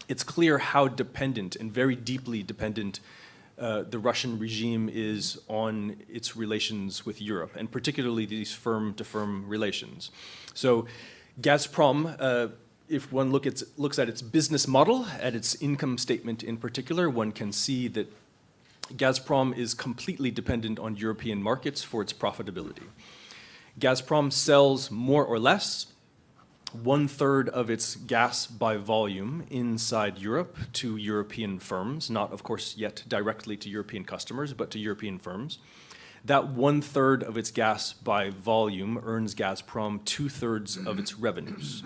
it's clear how dependent and very deeply dependent the Russian regime is on its relations with Europe, and particularly these firm-to-firm relations. So Gazprom, if one looks at its business model, at its income statement in particular, one can see that Gazprom is completely dependent on European markets for its profitability. Gazprom sells more or less 1/3 of its gas by volume inside Europe to European firms, not, of course, yet directly to European customers, but to European firms. That 1/3 of its gas by volume earns Gazprom 2/3 of its revenues.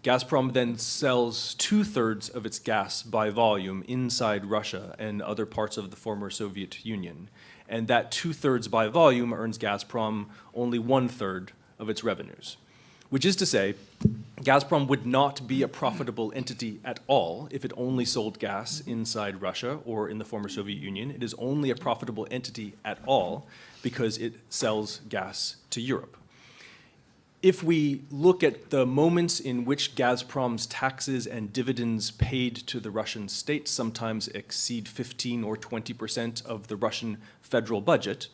Gazprom then sells 2/3 of its gas by volume inside Russia and other parts of the former Soviet Union. And that 2/3 by volume earns Gazprom only 1/3 of its revenues. Which is to say, Gazprom would not be a profitable entity at all if it only sold gas inside Russia or in the former Soviet Union. It is only a profitable entity at all because it sells gas to Europe. If we look at the moments in which Gazprom's taxes and dividends paid to the Russian state sometimes exceed 15 or 20% of the Russian federal budget,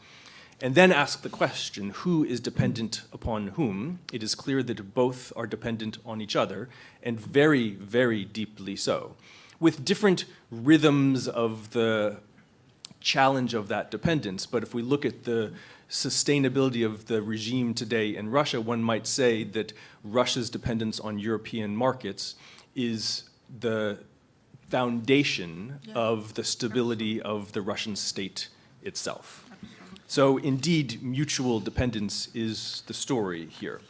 and then ask the question, who is dependent upon whom, it is clear that both are dependent on each other, and very, very deeply so, with different rhythms of the challenge of that dependence. But if we look at the sustainability of the regime today in Russia, one might say that Russia's dependence on European markets is the foundation of the stability of the Russian state itself. So indeed, mutual dependence is the story here.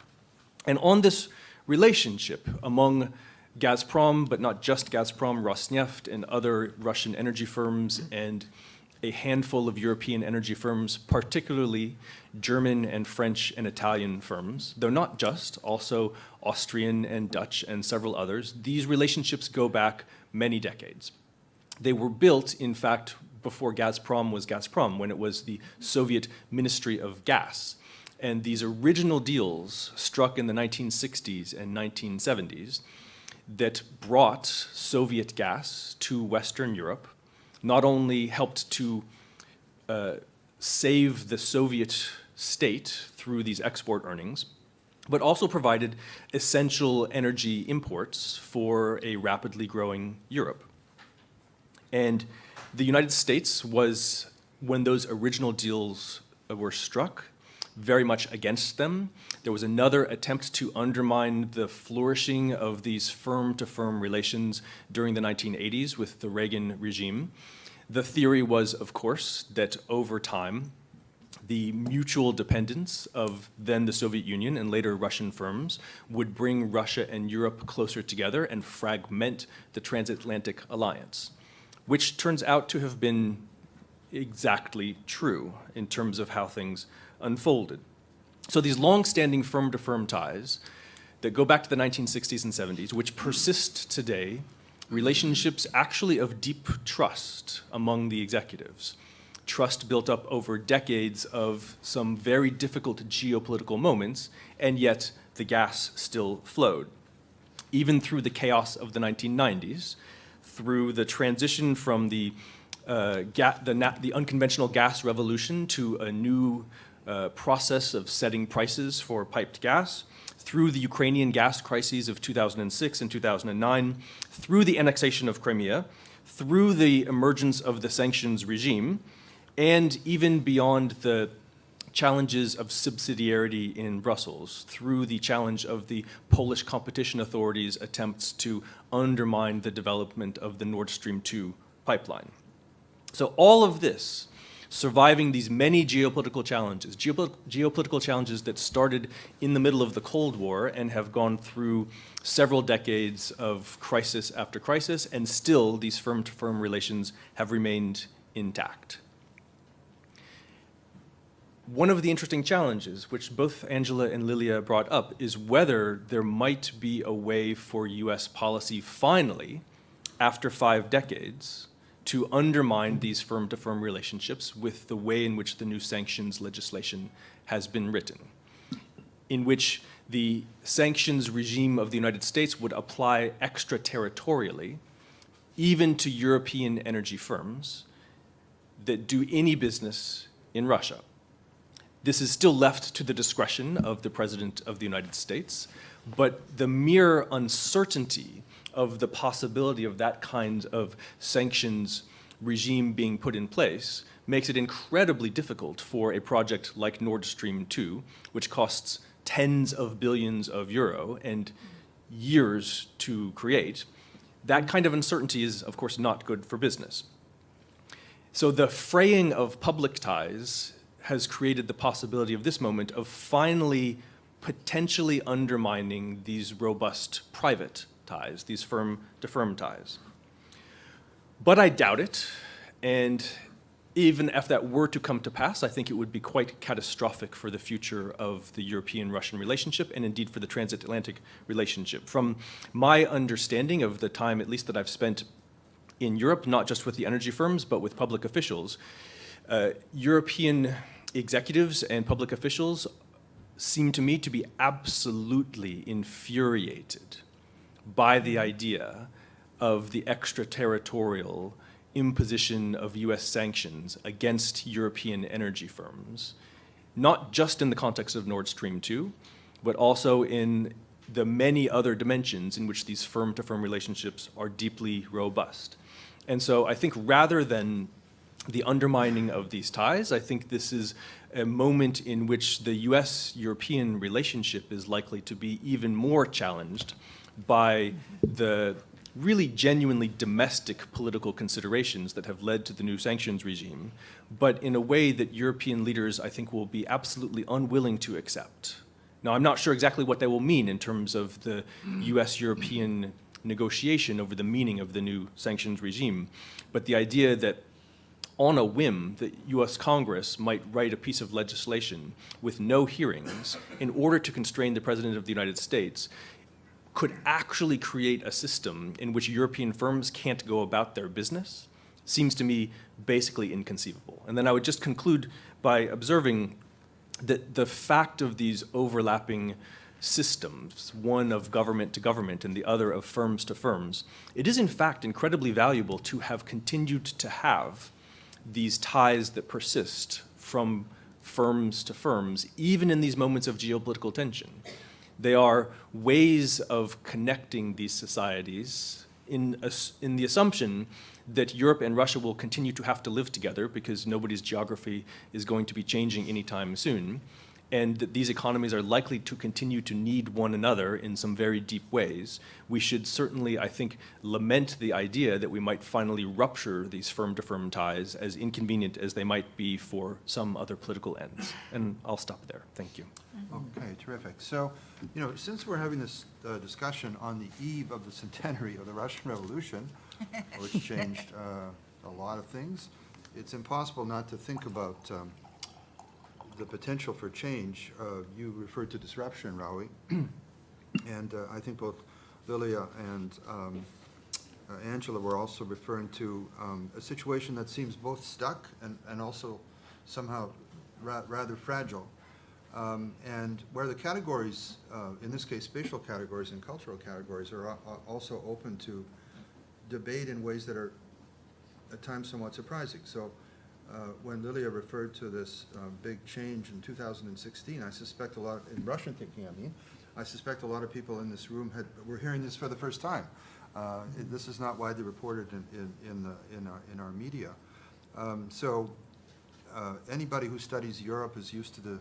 And on this relationship among Gazprom, but not just Gazprom, Rosneft and other Russian energy firms and a handful of European energy firms, particularly German and French and Italian firms, though not just, also Austrian and Dutch and several others, these relationships go back many decades. They were built, in fact, before Gazprom was Gazprom, when it was the Soviet Ministry of Gas. And these original deals struck in the 1960s and 1970s that brought Soviet gas to Western Europe not only helped to save the Soviet state through these export earnings, but also provided essential energy imports for a rapidly growing Europe. And the United States was, when those original deals were struck, very much against them. There was another attempt to undermine the flourishing of these firm-to-firm relations during the 1980s with the Reagan regime. The theory was, of course, that over time, the mutual dependence of then the Soviet Union and later Russian firms would bring Russia and Europe closer together and fragment the transatlantic alliance, which turns out to have been exactly true in terms of how things unfolded. So these long-standing firm-to-firm ties that go back to the 1960s and 70s, which persist today, relationships actually of deep trust among the executives, trust built up over decades of some very difficult geopolitical moments, and yet the gas still flowed. Even through the chaos of the 1990s, through the transition from the unconventional gas revolution to a new process of setting prices for piped gas, through the Ukrainian gas crises of 2006 and 2009, through the annexation of Crimea, through the emergence of the sanctions regime, and even beyond the challenges of subsidiarity in Brussels, through the challenge of the Polish competition authorities' attempts to undermine the development of the Nord Stream 2 pipeline. So all of this, surviving these many geopolitical challenges, geopolitical challenges that started in the middle of the Cold War and have gone through several decades of crisis after crisis, and still these firm-to-firm relations have remained intact. One of the interesting challenges, which both Angela and Lilia brought up, is whether there might be a way for US policy finally, after 5 decades, to undermine these firm-to-firm relationships with the way in which the new sanctions legislation has been written, in which the sanctions regime of the United States would apply extraterritorially, even to European energy firms, that do any business in Russia. This is still left to the discretion of the President of the United States, but the mere uncertainty of the possibility of that kind of sanctions regime being put in place makes it incredibly difficult for a project like Nord Stream 2, which costs tens of billions of euro and years to create. That kind of uncertainty is, of course, not good for business. So the fraying of public ties has created the possibility of this moment of finally potentially undermining these robust private ties, these firm-to-firm ties. But I doubt it, and even if that were to come to pass, I think it would be quite catastrophic for the future of the European-Russian relationship and indeed for the transatlantic relationship. From my understanding of the time, at least that I've spent in Europe, not just with the energy firms, but with public officials, European executives and public officials seem to me to be absolutely infuriated by the idea of the extraterritorial imposition of US sanctions against European energy firms, not just in the context of Nord Stream 2, but also in the many other dimensions in which these firm-to-firm relationships are deeply robust. And so I think rather than the undermining of these ties, I think this is a moment in which the US-European relationship is likely to be even more challenged by the really genuinely domestic political considerations that have led to the new sanctions regime, but in a way that European leaders, I think, will be absolutely unwilling to accept. Now, I'm not sure exactly what that will mean in terms of the US-European negotiation over the meaning of the new sanctions regime, but the idea that on a whim, the US Congress might write a piece of legislation with no hearings in order to constrain the President of the United States could actually create a system in which European firms can't go about their business, seems to me basically inconceivable. And then I would just conclude by observing that the fact of these overlapping systems, one of government to government and the other of firms to firms, it is in fact incredibly valuable to have continued to have these ties that persist from firms to firms, even in these moments of geopolitical tension. They are ways of connecting these societies in the assumption that Europe and Russia will continue to have to live together because nobody's geography is going to be changing anytime soon, and that these economies are likely to continue to need one another in some very deep ways. We should certainly, I think, lament the idea that we might finally rupture these firm-to-firm ties, as inconvenient as they might be for some other political ends. And I'll stop there. Thank you. Okay, terrific. So, you know, since we're having this discussion on the eve of the centenary of the Russian Revolution, which changed a lot of things, it's impossible not to think about the potential for change. You referred to disruption, Raoul, and I think both Lilia and Angela were also referring to a situation that seems both stuck and also somehow rather fragile. And where the categories, in this case spatial categories and cultural categories, are also open to debate in ways that are at times somewhat surprising. So when Lilia referred to this big change in 2016, I suspect a lot, in Russian thinking I mean, I suspect a lot of people in this room were hearing this for the first time. This is not widely reported in our media. So anybody who studies Europe is used to the,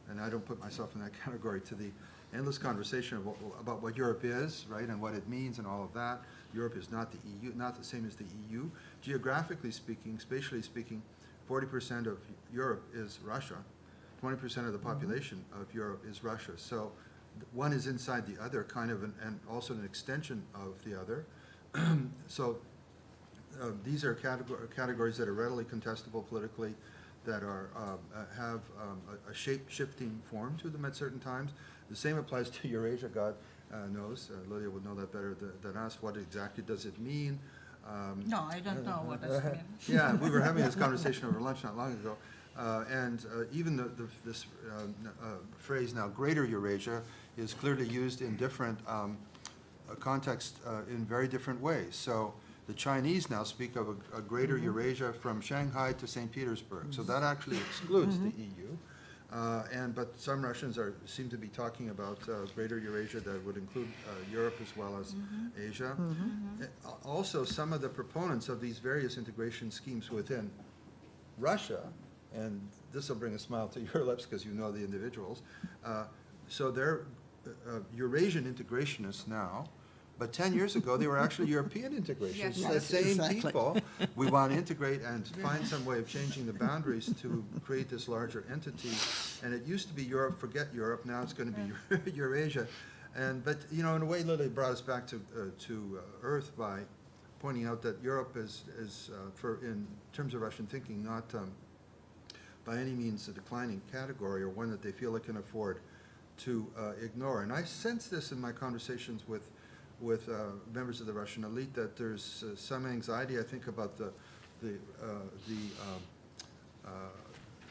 and I don't put myself in that category, to the endless conversation about what Europe is, right, and what it means and all of that. Europe is not the EU, not the same as the EU. Geographically speaking, spatially speaking, 40% of Europe is Russia. 20% of the population of Europe is Russia. So one is inside the other, kind of, and also an extension of the other. So these are categories that are readily contestable politically, that are have a shape-shifting form to them at certain times. The same applies to Eurasia, God knows. Lilia would know that better than us. What exactly does it mean? No, I don't know what does it mean. Yeah, we were having this conversation over lunch not long ago. And even this phrase now, Greater Eurasia, is clearly used in different contexts in very different ways. So The Chinese now speak of a greater Eurasia from Shanghai to St. Petersburg. So that actually excludes the EU. But some Russians seem to be talking about greater Eurasia that would include Europe as well as Asia. Also, some of the proponents of these various integration schemes within Russia, and this will bring a smile to your lips because you know the individuals, so they're Eurasian integrationists now, but 10 years ago they were actually European integrationists. Yes. The Yes, same exactly. people. We want to integrate and find some way of changing the boundaries to create this larger entity. And it used to be Europe, forget Europe, now it's going to be Eurasia. But in a way, Lily brought us back to earth by pointing out that Europe is in terms of Russian thinking, not by any means a declining category or one that they feel they can afford to ignore. And I sense this in my conversations with members of the Russian elite, that there's some anxiety, I think, about the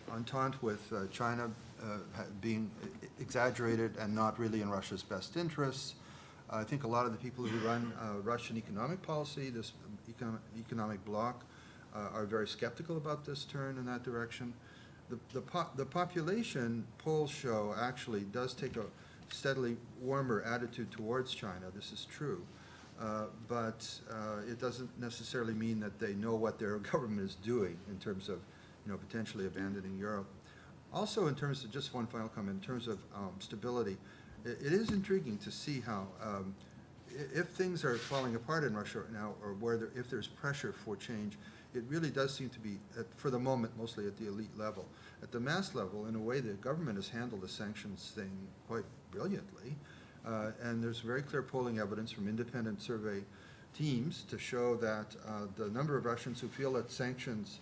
entente with China being exaggerated and not really in Russia's best interests. I think a lot of the people who run Russian economic policy, this economic bloc, are very skeptical about this turn in that direction. The population polls show actually does take a steadily warmer attitude towards China. This is true. But it doesn't necessarily mean that they know what their government is doing in terms of potentially abandoning Europe. Also, in terms of, just one final comment, in terms of stability, it is intriguing to see how, if things are falling apart in Russia right now, or if there's pressure for change, it really does seem to be, for the moment, mostly at the elite level. At the mass level, in a way, the government has handled the sanctions thing quite brilliantly. And there's very clear polling evidence from independent survey teams to show that the number of Russians who feel that sanctions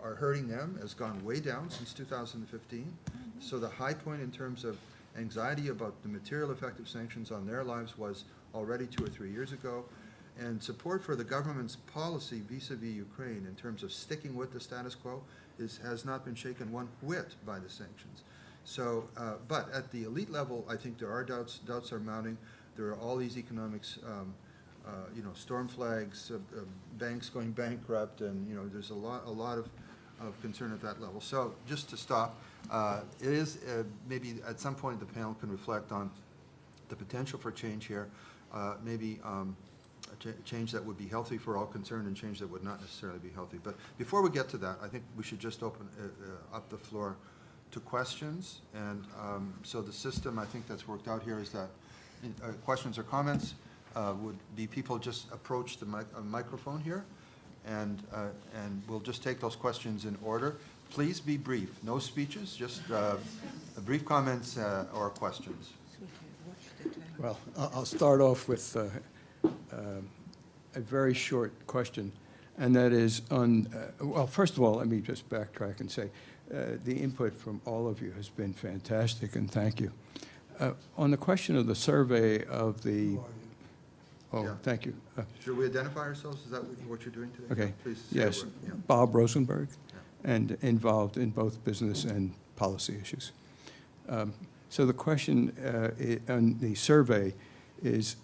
are hurting them has gone way down since 2015. So the high point in terms of anxiety about the material effect of sanctions on their lives was already 2 or 3 years ago. And support for the government's policy vis-a-vis Ukraine in terms of sticking with the status quo has not been shaken one whit by the sanctions. So, but at the elite level, I think there are doubts. Doubts are mounting. There are all these economics, storm flags, banks going bankrupt, and there's a lot of concern at that level. So, just to stop, it is maybe at some point the panel can reflect on the potential for change here. Maybe. Change that would be healthy for all concerned and change that would not necessarily be healthy. But before we get to that, I think we should just open up the floor to questions. And so the system, I think, that's worked out here is that questions or comments would be people just approach the microphone here, and we'll just take those questions in order. Please be brief. No speeches, just brief comments or questions. Well, I'll start off with a very short question, and that is on, well, first of all, let me just backtrack and say the input from all of you has been fantastic, and thank you. On the question of the survey of the, Yeah. thank you. Should we identify ourselves? Is that what you're doing today? Okay, Please say a yes, word. Yeah. Bob Rosenberg, and involved in both business and policy issues. So the question on the survey is,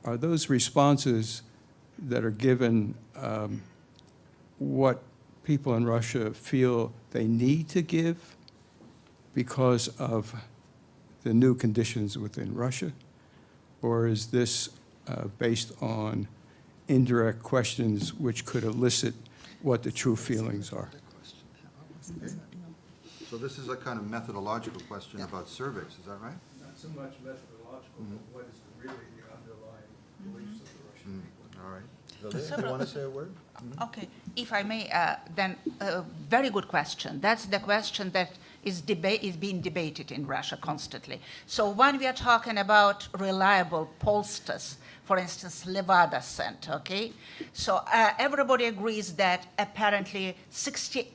are those responses that are given what people in Russia feel they need to give because of the new conditions within Russia? Or is this based on indirect questions which could elicit what the true feelings are? So this is a kind of methodological question about surveys, is that right? Not so much methodological, but what is really the underlying beliefs of the Russian people? All right. Lilia, do you want to say a word? Okay, if I may, then very good question. That's the question that is being debated in Russia constantly. So when we are talking about reliable pollsters, for instance, Levada Center, okay? So everybody agrees that apparently 68%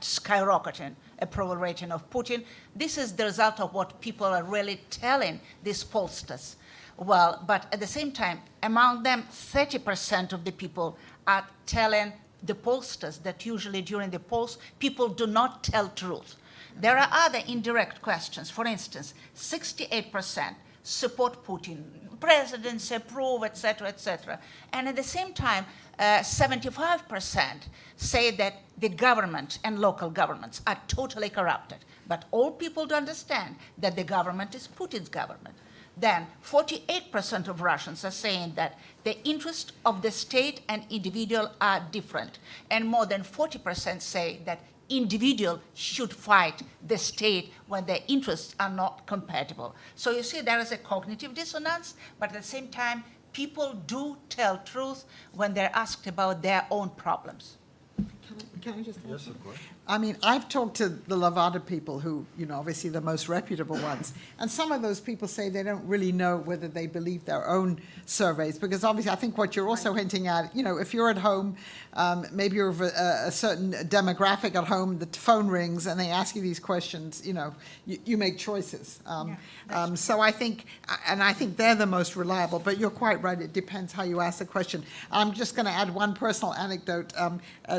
skyrocketing approval rating of Putin. This is the result of what people are really telling these pollsters. Well, but at the same time, among them, 30% of the people are telling the pollsters that usually during the polls, people do not tell truth. There are other indirect questions. For instance, 68% support Putin. Presidents approve, etc., etc. And at the same time, 75% say that the government and local governments are totally corrupted. But all people do understand that the government is Putin's government. Then 48% of Russians are saying that the interests of the state and individual are different. And more than 40% say that individual should fight the state when their interests are not compatible. So you see there is a cognitive dissonance, but at the same time, people do tell truth when they're asked about their own problems. Can I just? Yes, of course. I mean, I've talked to the Levada people who, obviously the most reputable ones, and some of those people say they don't really know whether they believe their own surveys, because obviously I think what you're also hinting at, if you're at home, maybe you're of a certain demographic at home, the phone rings and they ask you these questions, you make choices. So I think they're the most reliable, but you're quite right, it depends how you ask the question. I'm just going to add one personal anecdote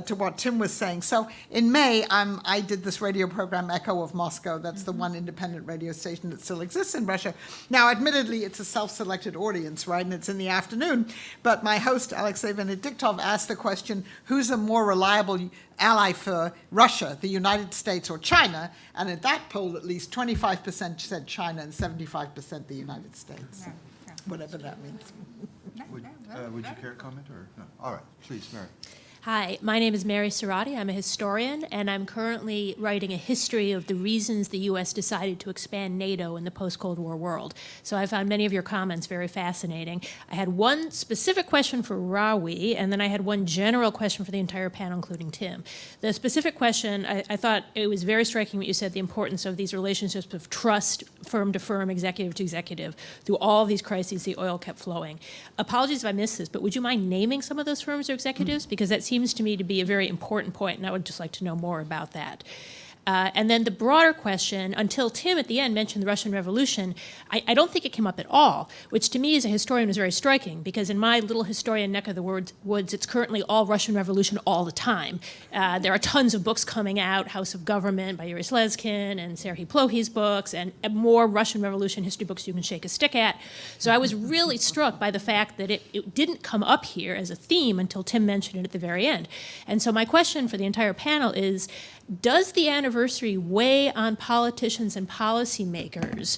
to what Tim was saying. So in May, I did this radio program, Echo of Moscow. That's the one independent radio station that still exists in Russia. Now, admittedly, it's a self-selected audience, right, and it's in the afternoon. But my host, Alexei Venediktov, asked the question, who's a more reliable ally for Russia, the United States or China? And at that poll, at least 25% said China and 75% the United States, whatever that means. Would you care to comment, or no? All right, please, Mary. Hi, my name is Mary Serrati. I'm a historian, and I'm currently writing a history of the reasons the U.S. decided to expand NATO in the post-Cold War world. So I found many of your comments very fascinating. I had one specific question for Rawi, and then I had one general question for the entire panel, including Tim. The specific question, I thought it was very striking what you said, the importance of these relationships of trust, firm to firm, executive to executive. Through all of these crises, the oil kept flowing. Apologies if I missed this, but would you mind naming some of those firms or executives? Because that seems to me to be a very important point, and I would just like to know more about that. And then the broader question, until Tim at the end mentioned the Russian Revolution, I don't think it came up at all, which to me as a historian was very striking, because in my little historian neck of the woods, it's currently all Russian Revolution all the time. There are tons of books coming out, House of Government by Yuri Slezkin and Serhiy Plohi's books, and more Russian Revolution history books you can shake a stick at. So I was really struck by the fact that it didn't come up here as a theme until Tim mentioned it at the very end. And so my question for the entire panel is, does the anniversary weigh on politicians and policymakers?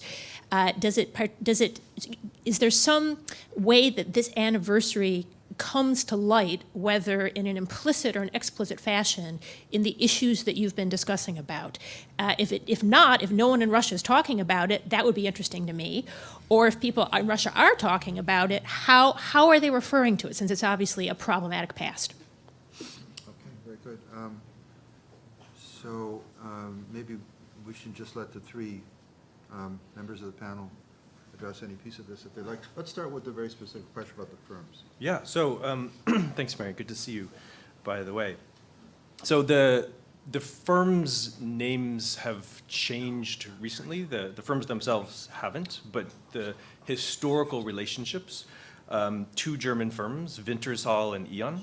Is there some way that this anniversary comes to light, whether in an implicit or an explicit fashion, in the issues that you've been discussing about? If no one in Russia is talking about it, that would be interesting to me. Or if people in Russia are talking about it, how are they referring to it, since it's obviously a problematic past? Okay, very good. So maybe we should just let the three members of the panel address any piece of this if they like. Let's start with the very specific question about the firms. Yeah, so thanks, Mary. Good to see you, by the way. So the firms' names have changed recently. The firms themselves haven't, but the historical relationships, two German firms, Wintershall and E.ON,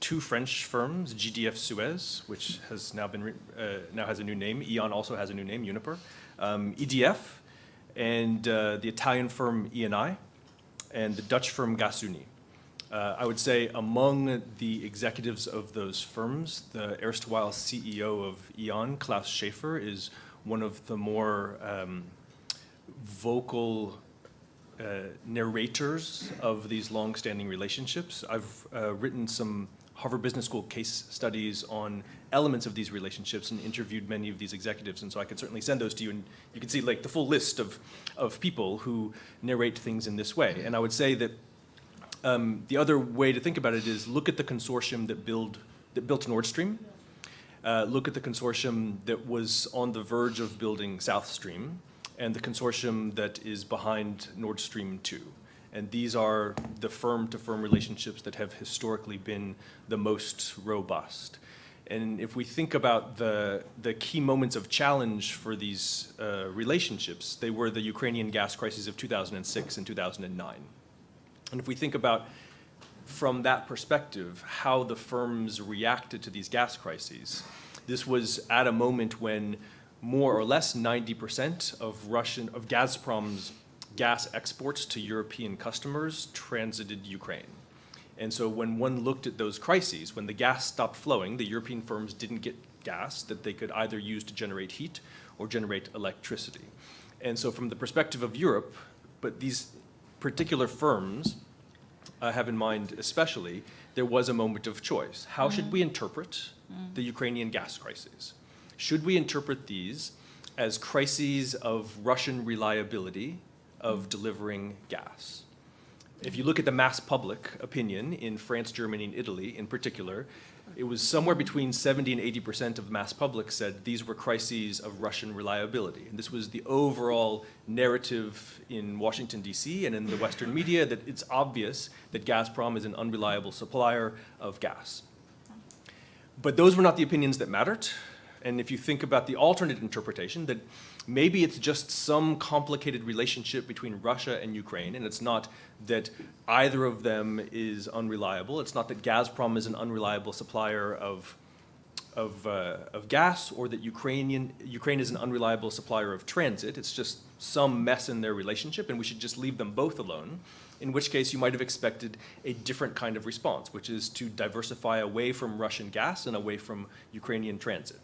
two French firms, GDF Suez, which has now now has a new name. E.ON also has a new name, Uniper. EDF, and the Italian firm Eni, and the Dutch firm Gasunie. I would say among the executives of those firms, the erstwhile CEO of E.ON, Klaus Schäfer, is one of the more vocal narrators of these long-standing relationships. I've written some Harvard Business School case studies on elements of these relationships and interviewed many of these executives, and so I could certainly send those to you, and you can see like the full list of people who narrate things in this way. And I would say that the other way to think about it is look at the consortium that built Nord Stream, look at the consortium that was on the verge of building South Stream, and the consortium that is behind Nord Stream 2. And these are the firm-to-firm relationships that have historically been the most robust. And if we think about the key moments of challenge for these relationships, they were the Ukrainian gas crises of 2006 and 2009. And if we think about, from that perspective, how the firms reacted to these gas crises, this was at a moment when more or less 90% of Gazprom's gas exports to European customers transited Ukraine. And so when one looked at those crises, when the gas stopped flowing, the European firms didn't get gas that they could either use to generate heat or generate electricity. And so from the perspective of Europe, but these particular firms have in mind especially, there was a moment of choice. How should we interpret the Ukrainian gas crises? Should we interpret these as crises of Russian reliability of delivering gas? If you look at the mass public opinion in France, Germany, and Italy in particular, it was somewhere between 70 and 80% of the mass public said these were crises of Russian reliability. And this was the overall narrative in Washington, D.C. and in the Western media, that it's obvious that Gazprom is an unreliable supplier of gas. But those were not the opinions that mattered. And if you think about the alternate interpretation, that maybe it's just some complicated relationship between Russia and Ukraine, and it's not that either of them is unreliable. It's not that Gazprom is an unreliable supplier of gas, or that Ukraine is an unreliable supplier of transit. It's just some mess in their relationship, and we should just leave them both alone. In which case, you might have expected a different kind of response, which is to diversify away from Russian gas and away from Ukrainian transit.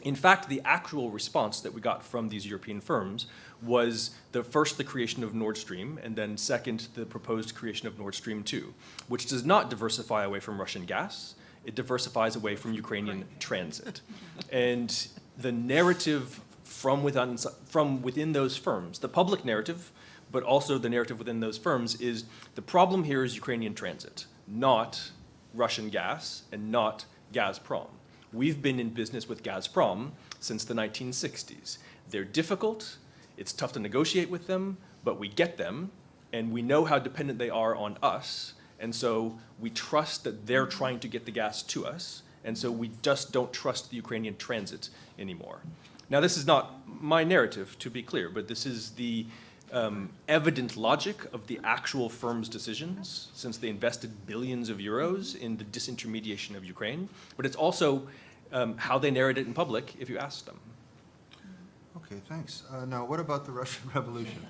In fact, the actual response that we got from these European firms was first the creation of Nord Stream, and then second, the proposed creation of Nord Stream 2, which does not diversify away from Russian gas. It diversifies away from Ukrainian transit. And the narrative from within those firms, the public narrative, but also the narrative within those firms, is the problem here is Ukrainian transit, not Russian gas and not Gazprom. We've been in business with Gazprom since the 1960s. They're difficult, it's tough to negotiate with them, but we get them, and we know how dependent they are on us, and so we trust that they're trying to get the gas to us, and so we just don't trust the Ukrainian transit anymore. Now, this is not my narrative, to be clear, but this is the evident logic of the actual firm's decisions, since they invested billions of euros in the disintermediation of Ukraine, but it's also how they narrate it in public if you ask them. Okay, thanks. Now, what about the Russian Revolution?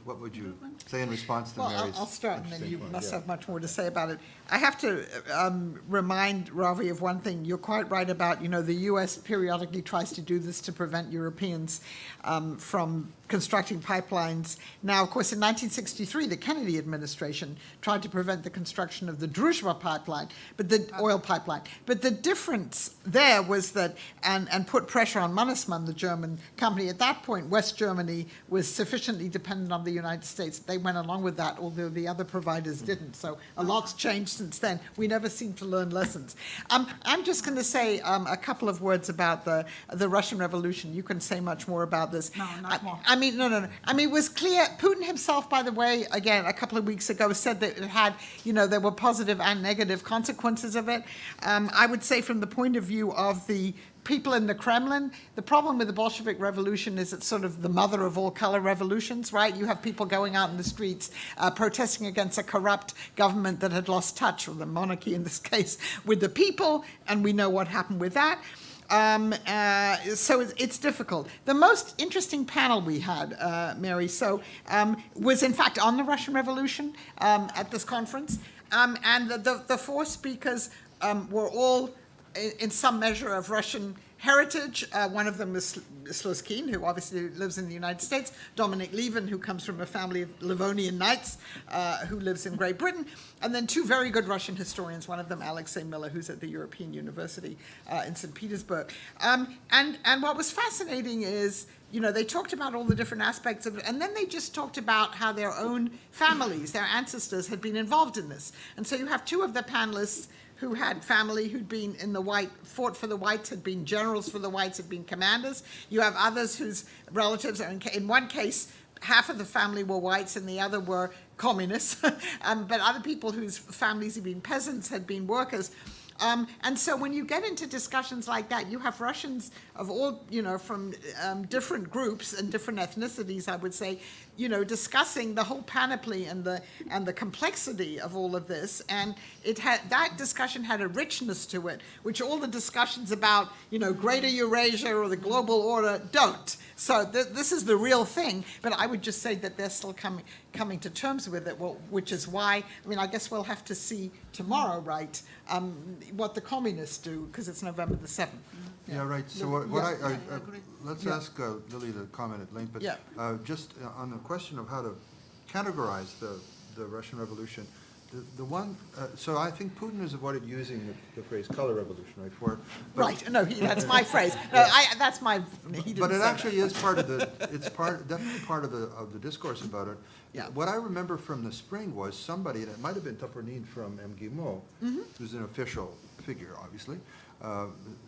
What would you say in response to Well, Mary's? I'll start, and then you interesting point? must Yeah. have much more to say about it. I have to remind Ravi of one thing. You're quite right about, the U.S. periodically tries to do this to prevent Europeans from constructing pipelines. Now, of course, in 1963, the Kennedy administration tried to prevent the construction of the Druzhba pipeline, but the oil pipeline. But the difference there was that, and put pressure on Mannesmann, the German company. At that point, West Germany was sufficiently dependent on the United States. They went along with that, although the other providers didn't. So a lot's changed since then. We never seem to learn lessons. I'm just going to say a couple of words about the Russian Revolution. You can say much more about this. No, not more. No. I mean, it was clear. Putin himself, by the way, again, a couple of weeks ago, said that it had, there were positive and negative consequences of it. I would say from the point of view of the people in the Kremlin, the problem with the Bolshevik Revolution is it's sort of the mother of all color revolutions, right? You have people going out in the streets protesting against a corrupt government that had lost touch, or the monarchy in this case, with the people, and we know what happened with that. So it's difficult. The most interesting panel we had, Mary, was in fact on the Russian Revolution at this conference. And the four speakers were all in some measure of Russian heritage. One of them was Slutskin, who obviously lives in the United States, Dominic Lieven, who comes from a family of Livonian Knights, who lives in Great Britain, and then two very good Russian historians, one of them Alexei Miller, who's at the European University in St. Petersburg. And what was fascinating is, they talked about all the different aspects of it, and then they just talked about how their own families, their ancestors, had been involved in this. And so you have two of the panelists who had family who'd been in the White, fought for the Whites, had been generals for the Whites, had been commanders. You have others whose relatives are, in one case, half of the family were Whites and the other were communists, but other people whose families had been peasants, had been workers. And so when you get into discussions like that, you have Russians of all, from different groups and different ethnicities, I would say, discussing the whole panoply and the complexity of all of this. And that discussion had a richness to it, which all the discussions about, greater Eurasia or the global order don't. So this is the real thing. But I would just say that they're still coming to terms with it, which is why, I guess we'll have to see tomorrow, right, what the communists do, because it's November the 7th. Yeah, right. So let's ask Lily to comment at length, but Yeah. Just on the question of how to categorize the Russian Revolution, the one, so I think Putin is avoided using the phrase color revolution, right, for. But, Right, no, that's my phrase. No, that's my, he didn't But it say actually that. is part of definitely part of the discourse about it. Yeah. What I remember from the spring was somebody, and it might have been Topornin from MGIMO, who's an official figure, obviously,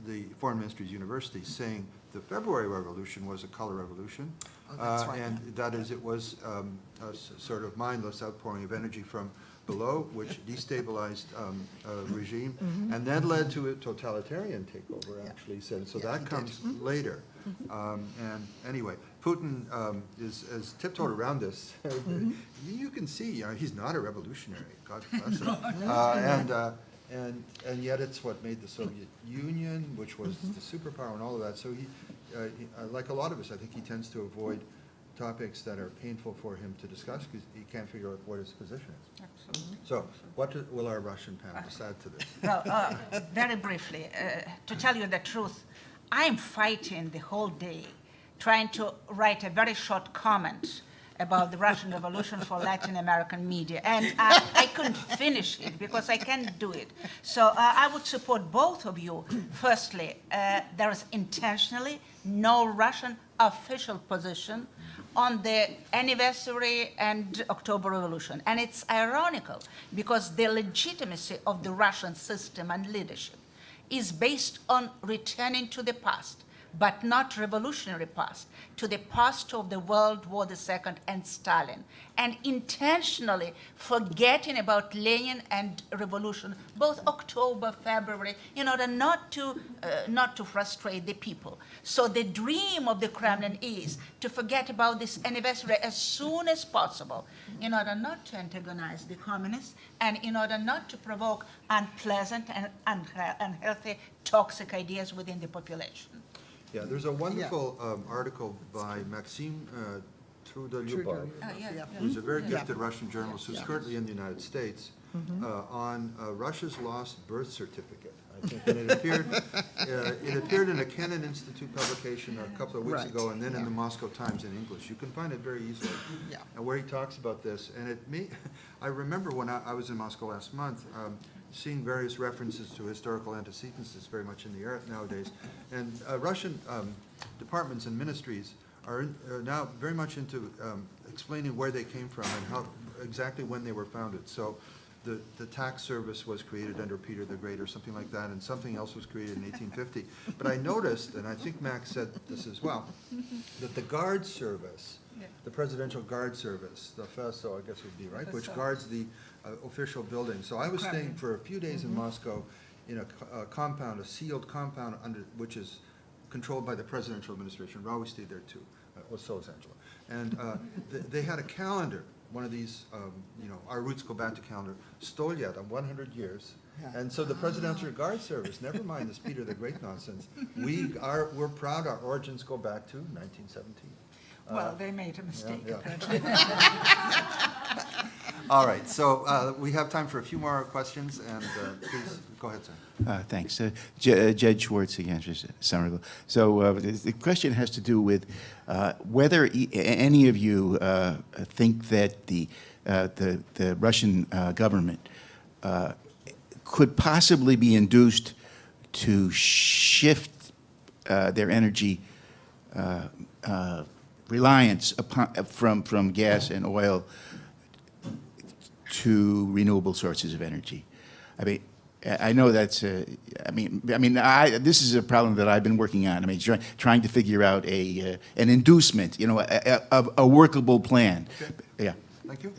the Foreign Ministry's university, saying the February Revolution was a color revolution. Oh, that's right, And that is, it was sort of mindless outpouring of energy from below, which destabilized a regime, and then led to a totalitarian takeover, actually said. So that comes later. And anyway, Putin is tiptoed around this. You can see, he's not a revolutionary, God bless him. And yet it's what made the Soviet Union, which was the superpower and all of that. So he, like a lot of us, I think he tends to avoid topics that are painful for him to discuss because he can't figure out what his position is. Absolutely. So what will our Russian panel decide to this? Well, very briefly, to tell you the truth, I'm fighting the whole day trying to write a very short comment about the Russian Revolution for Latin American media, and I couldn't finish it because I can't do it. So I would support both of you. Firstly, there is intentionally no Russian official position on the anniversary and October Revolution. And it's ironical because the legitimacy of the Russian system and leadership is based on returning to the past, but not revolutionary past, to the past of the World War II and Stalin, and intentionally forgetting about Lenin and revolution, both October, February, in order not to frustrate the people. So the dream of the Kremlin is to forget about this anniversary as soon as possible, in order not to antagonize the communists, and in order not to provoke unpleasant and unhealthy, toxic ideas within the population. Yeah, there's a wonderful article by Maxime Trudolyubov, who's a very gifted Russian journalist who's currently in the United States, on Russia's lost birth certificate, I think. And it appeared in a Kennan Institute publication a couple of weeks ago, and then in the Moscow Times in English. You can find it very easily, where he talks about this. And I remember when I was in Moscow last month, seeing various references to historical antecedents is very much in the air nowadays. And Russian departments and ministries are now very much into explaining where they came from and how exactly when they were founded. So the tax service was created under Peter the Great or something like that, and something else was created in 1850. But I noticed, and I think Max said this as well, that the Guard Service, the Presidential Guard Service, the FSO, I guess would be, right, which guards the official building. So I was staying for a few days in Moscow in a compound, a sealed compound, which is controlled by the presidential administration. Raoul stayed there too. Well, so is Angela. And they had a calendar, one of these, our roots go back to calendar, Stolyat, on 100 years. And so the Presidential Guard Service, never mind this Peter the Great nonsense, we're proud our origins go back to 1917. Well, they made a mistake. All right, so we have time for a few more questions, and please, go ahead, sir. Thanks. Jed Schwartz again, just Somerville. So the question has to do with whether any of you think that the Russian government could possibly be induced to shift their energy reliance from gas and oil to renewable sources of energy. I mean, I know that's this is a problem that I've been working on. I mean, trying to figure out an inducement, a workable plan. Okay. Yeah. Thank you.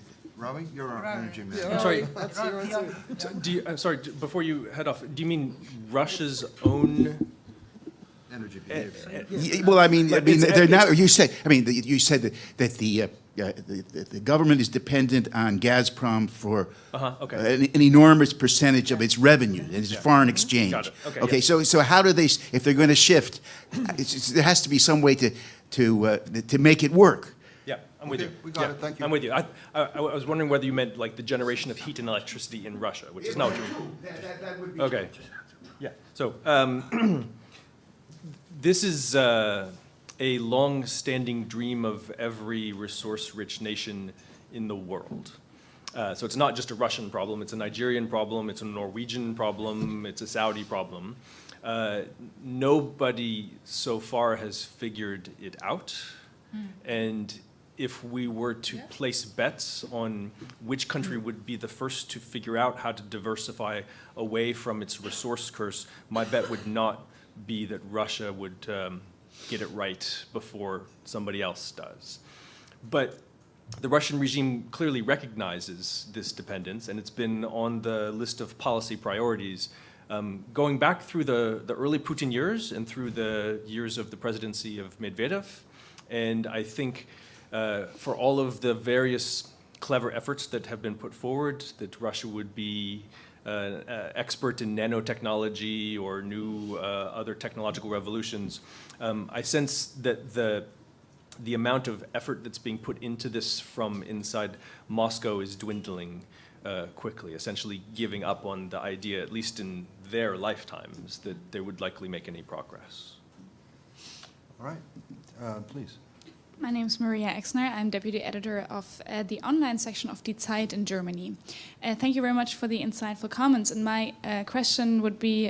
Ravi, you're our Ravi. energy man. Yeah. I'm sorry. That's yours. I'm sorry, before you head off, do you mean Russia's own? Energy behavior. Well, I mean, it's- they're now. You said, I mean, you said that the government is dependent on Gazprom for Okay. an enormous percentage of its revenue, and its foreign exchange. Got it. Okay, Okay. yeah. So how do they? If they're going to shift, there has to be some way to make it work. Yeah, I'm with Okay, you. we got Yeah, it. Thank you. I'm with you. I was wondering whether you meant like the generation of heat and electricity in Russia, which is not what you mean. That would be Okay. Yeah. So this is a long-standing dream of every resource-rich nation in the world. So it's not just a Russian problem, it's a Nigerian problem, it's a Norwegian problem, it's a Saudi problem. Nobody so far has figured it out. And if we were to place bets on which country would be the first to figure out how to diversify away from its resource curse, my bet would not be that Russia would get it right before somebody else does. But the Russian regime clearly recognizes this dependence, and it's been on the list of policy priorities going back through the early Putin years and through the years of the presidency of Medvedev. And I think for all of the various clever efforts that have been put forward, that Russia would be expert in nanotechnology or new other technological revolutions, I sense that the amount of effort that's being put into this from inside Moscow is dwindling quickly, essentially giving up on the idea, at least in their lifetimes, that they would likely make any progress. All right, please. My name is Maria Exner. I'm deputy editor of the online section of Die Zeit in Germany. Thank you very much for the insightful comments. And my question would be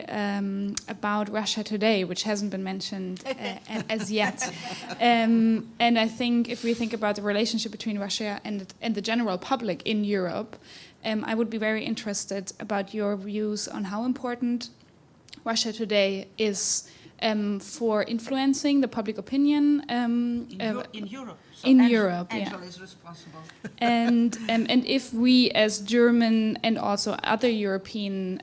about Russia Today, which hasn't been mentioned as yet. And I think if we think about the relationship between Russia and the general public in Europe, I would be very interested about your views on how important Russia Today is for influencing the public opinion In Europe. So in Angela, Europe, yeah. Angela is responsible. and if we as German and also other European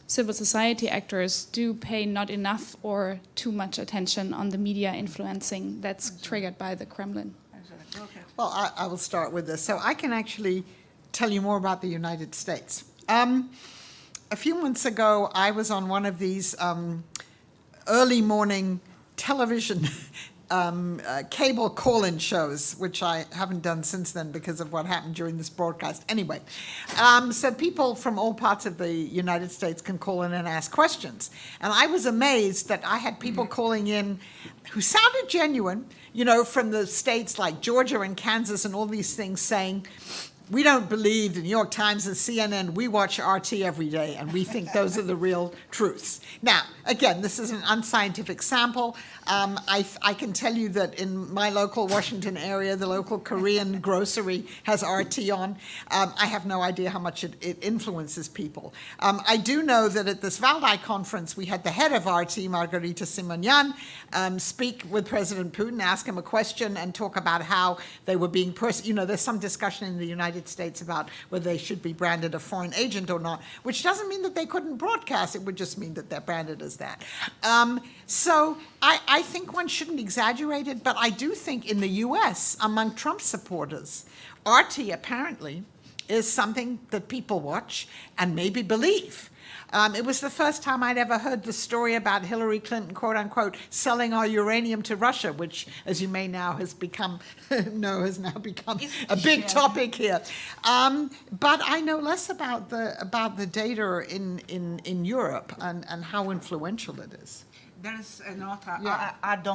civil society actors do pay not enough or too much attention on the media influencing that's triggered by the Kremlin. Angela, okay. Well, I will start with this. So I can actually tell you more about the United States. A few months ago, I was on one of these early morning television cable call-in shows, which I haven't done since then because of what happened during this broadcast. Anyway, so people from all parts of the United States can call in and ask questions. And I was amazed that I had people calling in who sounded genuine, you know, from the states like Georgia and Kansas and all these things, saying, we don't believe the New York Times and CNN. We watch RT every day, and we think those are the real truths. Now, again, this is an unscientific sample. I can tell you that in my local Washington area, the local Korean grocery has RT on. I have no idea how much it influences people. I do know that at this Valdai conference, we had the head of RT, Margarita Simonyan, speak with President Putin, ask him a question, and talk about how they were being you know, there's some discussion in the United States about whether they should be branded a foreign agent or not, which doesn't mean that they couldn't broadcast. It would just mean that they're branded as that. So I think one shouldn't exaggerate it, but I do think in the U.S., among Trump supporters, RT apparently is something that people watch and maybe believe. It was the first time I'd ever heard the story about Hillary Clinton, quote unquote, selling our uranium to Russia, which, as you may now, has become a big topic here. But I know less about the data in Europe and how influential it is. There is an author, Yeah. Hannes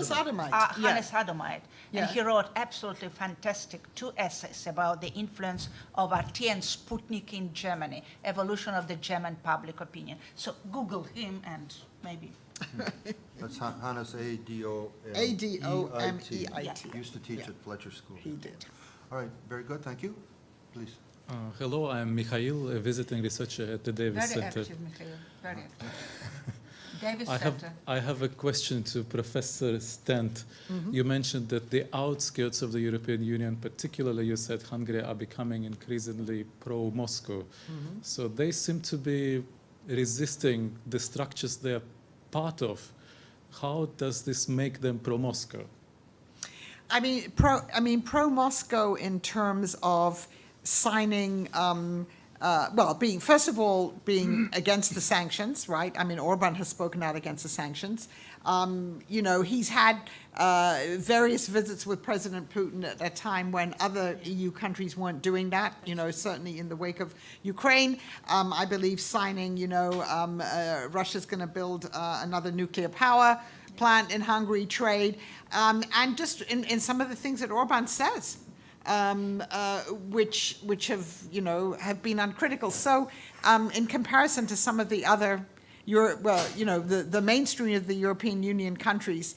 Adamait. Hannes Adamait, Yeah. and he wrote absolutely fantastic 2 essays about the influence of RT and Sputnik in Germany, evolution of the German public opinion. So Google him and maybe. That's Hannes, A-D-O-M-E-I-T. A-D-O-M-E-I-T. Used to teach Yeah. at Fletcher School. He did. All right, very good, thank you. Please. Hello, I'm Mikhail, a visiting researcher at the Davis Very Center. active, Mikhail, very active. Davis I Center. have a question to Professor Stent. You mentioned that the outskirts of the European Union, particularly you said Hungary, are becoming increasingly pro-Moscow. So they seem to be resisting the structures they're part of. How does this make them pro-Moscow? I mean, pro-Moscow in terms of signing, first of all, being against the sanctions, right? I mean, Orban has spoken out against the sanctions. He's had various visits with President Putin at a time when other EU countries weren't doing that, certainly in the wake of Ukraine. I believe signing, Russia's going to build another nuclear power plant in Hungary, trade, and just in some of the things that Orban says, which have been uncritical. So in comparison to some of the other the mainstream of the European Union countries,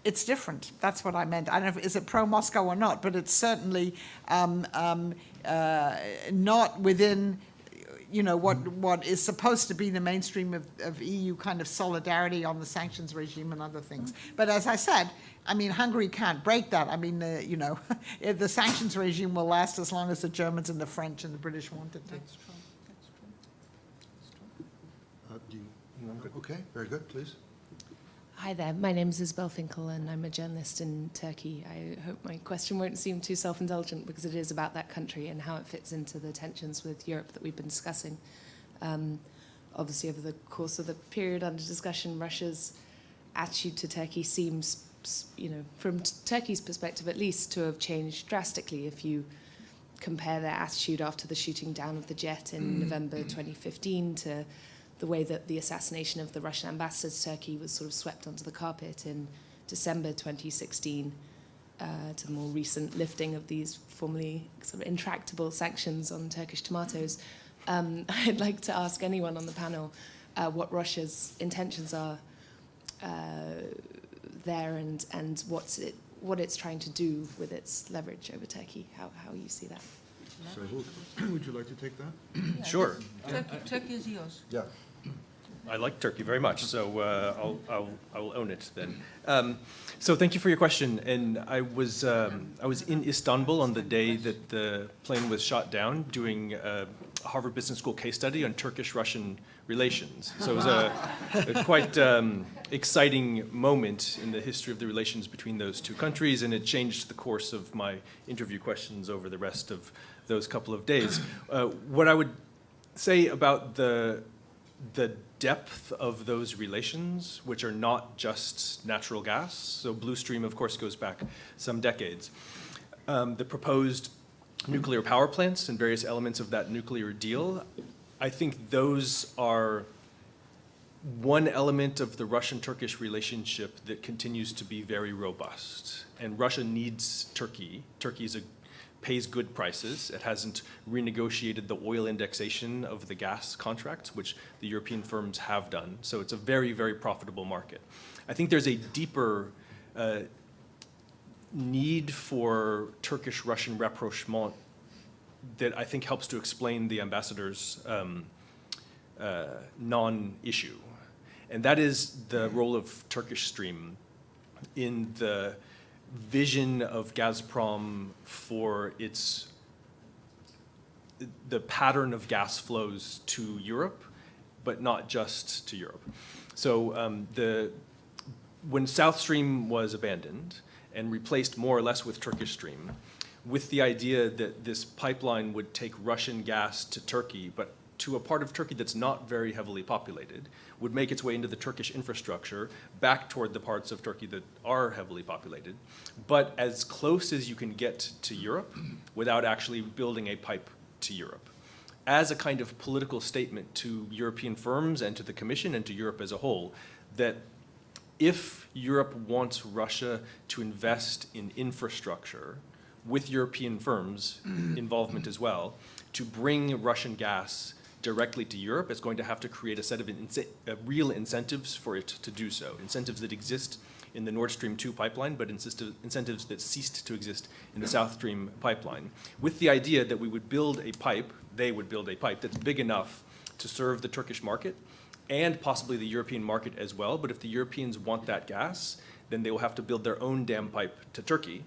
it's different. That's what I meant. I don't know if is it pro-Moscow or not, but it's certainly not within what is supposed to be the mainstream of EU kind of solidarity on the sanctions regime and other things. But as I said, I mean, Hungary can't break that. I mean, the sanctions regime will last as long as the Germans and the French and the British want it to. That's true. That's true. Okay, very good, please. Hi there, my name is Isabel Finkel and I'm a journalist in Turkey. I hope my question won't seem too self-indulgent because it is about that country and how it fits into the tensions with Europe that we've been discussing. Obviously, over the course of the period under discussion, Russia's attitude to Turkey seems, from Turkey's perspective at least, to have changed drastically if you compare their attitude after the shooting down of the jet in November 2015 to the way that the assassination of the Russian ambassador to Turkey was sort of swept onto the carpet in December 2016, to the more recent lifting of these formerly sort of intractable sanctions on Turkish tomatoes. I'd like to ask anyone on the panel what Russia's intentions are there and what it's trying to do with its leverage over Turkey, how you see that. So would you like to take that? Yeah, Sure. Turkey is yours. Yeah. I like Turkey very much, so I will own it then. So thank you for your question. And I was in Istanbul on the day that the plane was shot down, doing a Harvard Business School case study on Turkish-Russian relations. So it was a quite exciting moment in the history of the relations between those two countries, and it changed the course of my interview questions over the rest of those couple of days. What I would say about the depth of those relations, which are not just natural gas. So Blue Stream, of course, goes back some decades. The proposed nuclear power plants and various elements of that nuclear deal, I think those are one element of the Russian-Turkish relationship that continues to be very robust. And Russia needs Turkey. Turkey pays good prices. It hasn't renegotiated the oil indexation of the gas contracts, which the European firms have done. So it's a very, very profitable market. I think there's a deeper need for Turkish-Russian rapprochement that I think helps to explain the ambassador's non-issue. And that is the role of Turkish Stream in the vision of Gazprom for the pattern of gas flows to Europe, but not just to Europe. So when South Stream was abandoned and replaced more or less with Turkish Stream, with the idea that this pipeline would take Russian gas to Turkey, but to a part of Turkey that's not very heavily populated, would make its way into the Turkish infrastructure, back toward the parts of Turkey that are heavily populated, but as close as you can get to Europe without actually building a pipe to Europe, as a kind of political statement to European firms and to the Commission and to Europe as a whole, that if Europe wants Russia to invest in infrastructure, with European firms' involvement as well, to bring Russian gas directly to Europe, it's going to have to create a set of real incentives for it to do so. Incentives that exist in the Nord Stream 2 pipeline, but incentives that ceased to exist in the South Stream pipeline, with the idea that we would build a pipe, they would build a pipe that's big enough to serve the Turkish market and possibly the European market as well. But if the Europeans want that gas, then they will have to build their own dam pipe to Turkey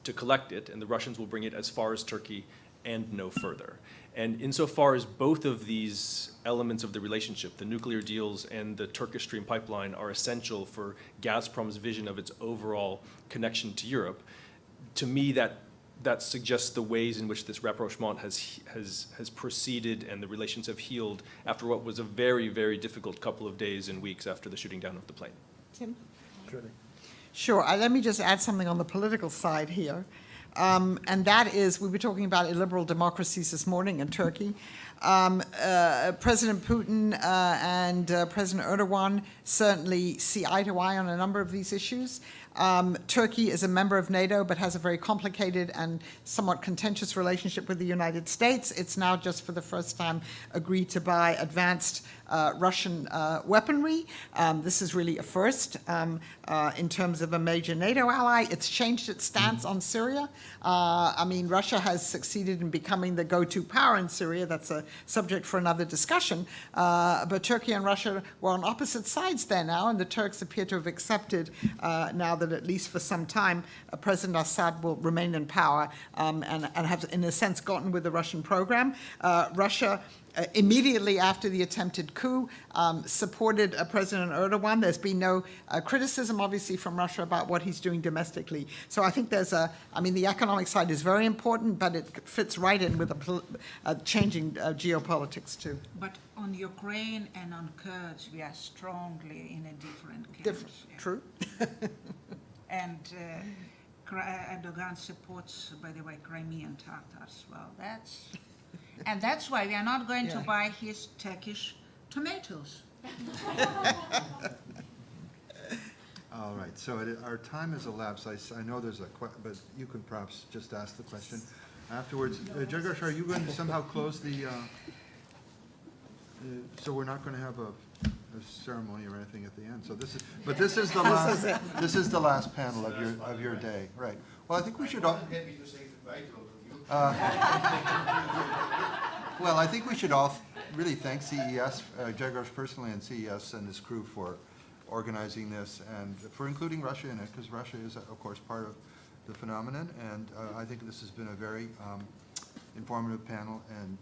to collect it, and the Russians will bring it as far as Turkey and no further. And insofar as both of these elements of the relationship, the nuclear deals and the Turkish Stream pipeline, are essential for Gazprom's vision of its overall connection to Europe, to me that suggests the ways in which this rapprochement has proceeded and the relations have healed after what was a very, very difficult couple of days and weeks after the shooting down of the plane. Tim? Sure. Let me just add something on the political side here. And that is, we were talking about illiberal democracies this morning in Turkey. President Putin and President Erdogan certainly see eye to eye on a number of these issues. Turkey is a member of NATO, but has a very complicated and somewhat contentious relationship with the United States. It's now just for the first time agreed to buy advanced Russian weaponry. This is really a first in terms of a major NATO ally. It's changed its stance on Syria. I mean, Russia has succeeded in becoming the go-to power in Syria. That's a subject for another discussion. But Turkey and Russia were on opposite sides there now, and the Turks appear to have accepted now that at least for some time, President Assad will remain in power and have, in a sense, gotten with the Russian program. Russia, immediately after the attempted coup, supported President Erdogan. There's been no criticism, obviously, from Russia about what he's doing domestically. So I think there's the economic side is very important, but it fits right in with a changing geopolitics, too. But on Ukraine and on Kurds, we are strongly in a different camp. Different, true. And Erdogan supports, by the way, Crimean Tatars. Well, that's why we are not going to buy his Turkish tomatoes. All right, so our time has elapsed. I know there's but you could perhaps just ask the question afterwards. Jagars, are you going to somehow close the, so we're not going to have a ceremony or anything at the end. So this is the last panel of your day, right? Well, I think we should all. Well, I think we should all really thank CES, Jagars personally, and CES and his crew for organizing this and for including Russia in it, because Russia is, of course, part of the phenomenon. And I think this has been a very informative panel, and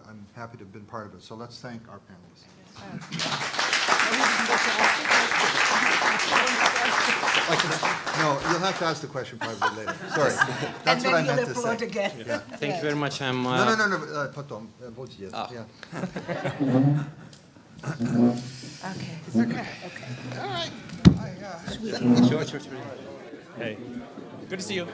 I'm happy to have been part of it. So let's thank our panelists. No, you'll have to ask the question probably later. Sorry, that's what I meant to say. Again. Yeah. Thank you very much. I'm. No, потом. Yeah. Okay. It's okay. All right. Sure. Hey, good to see you.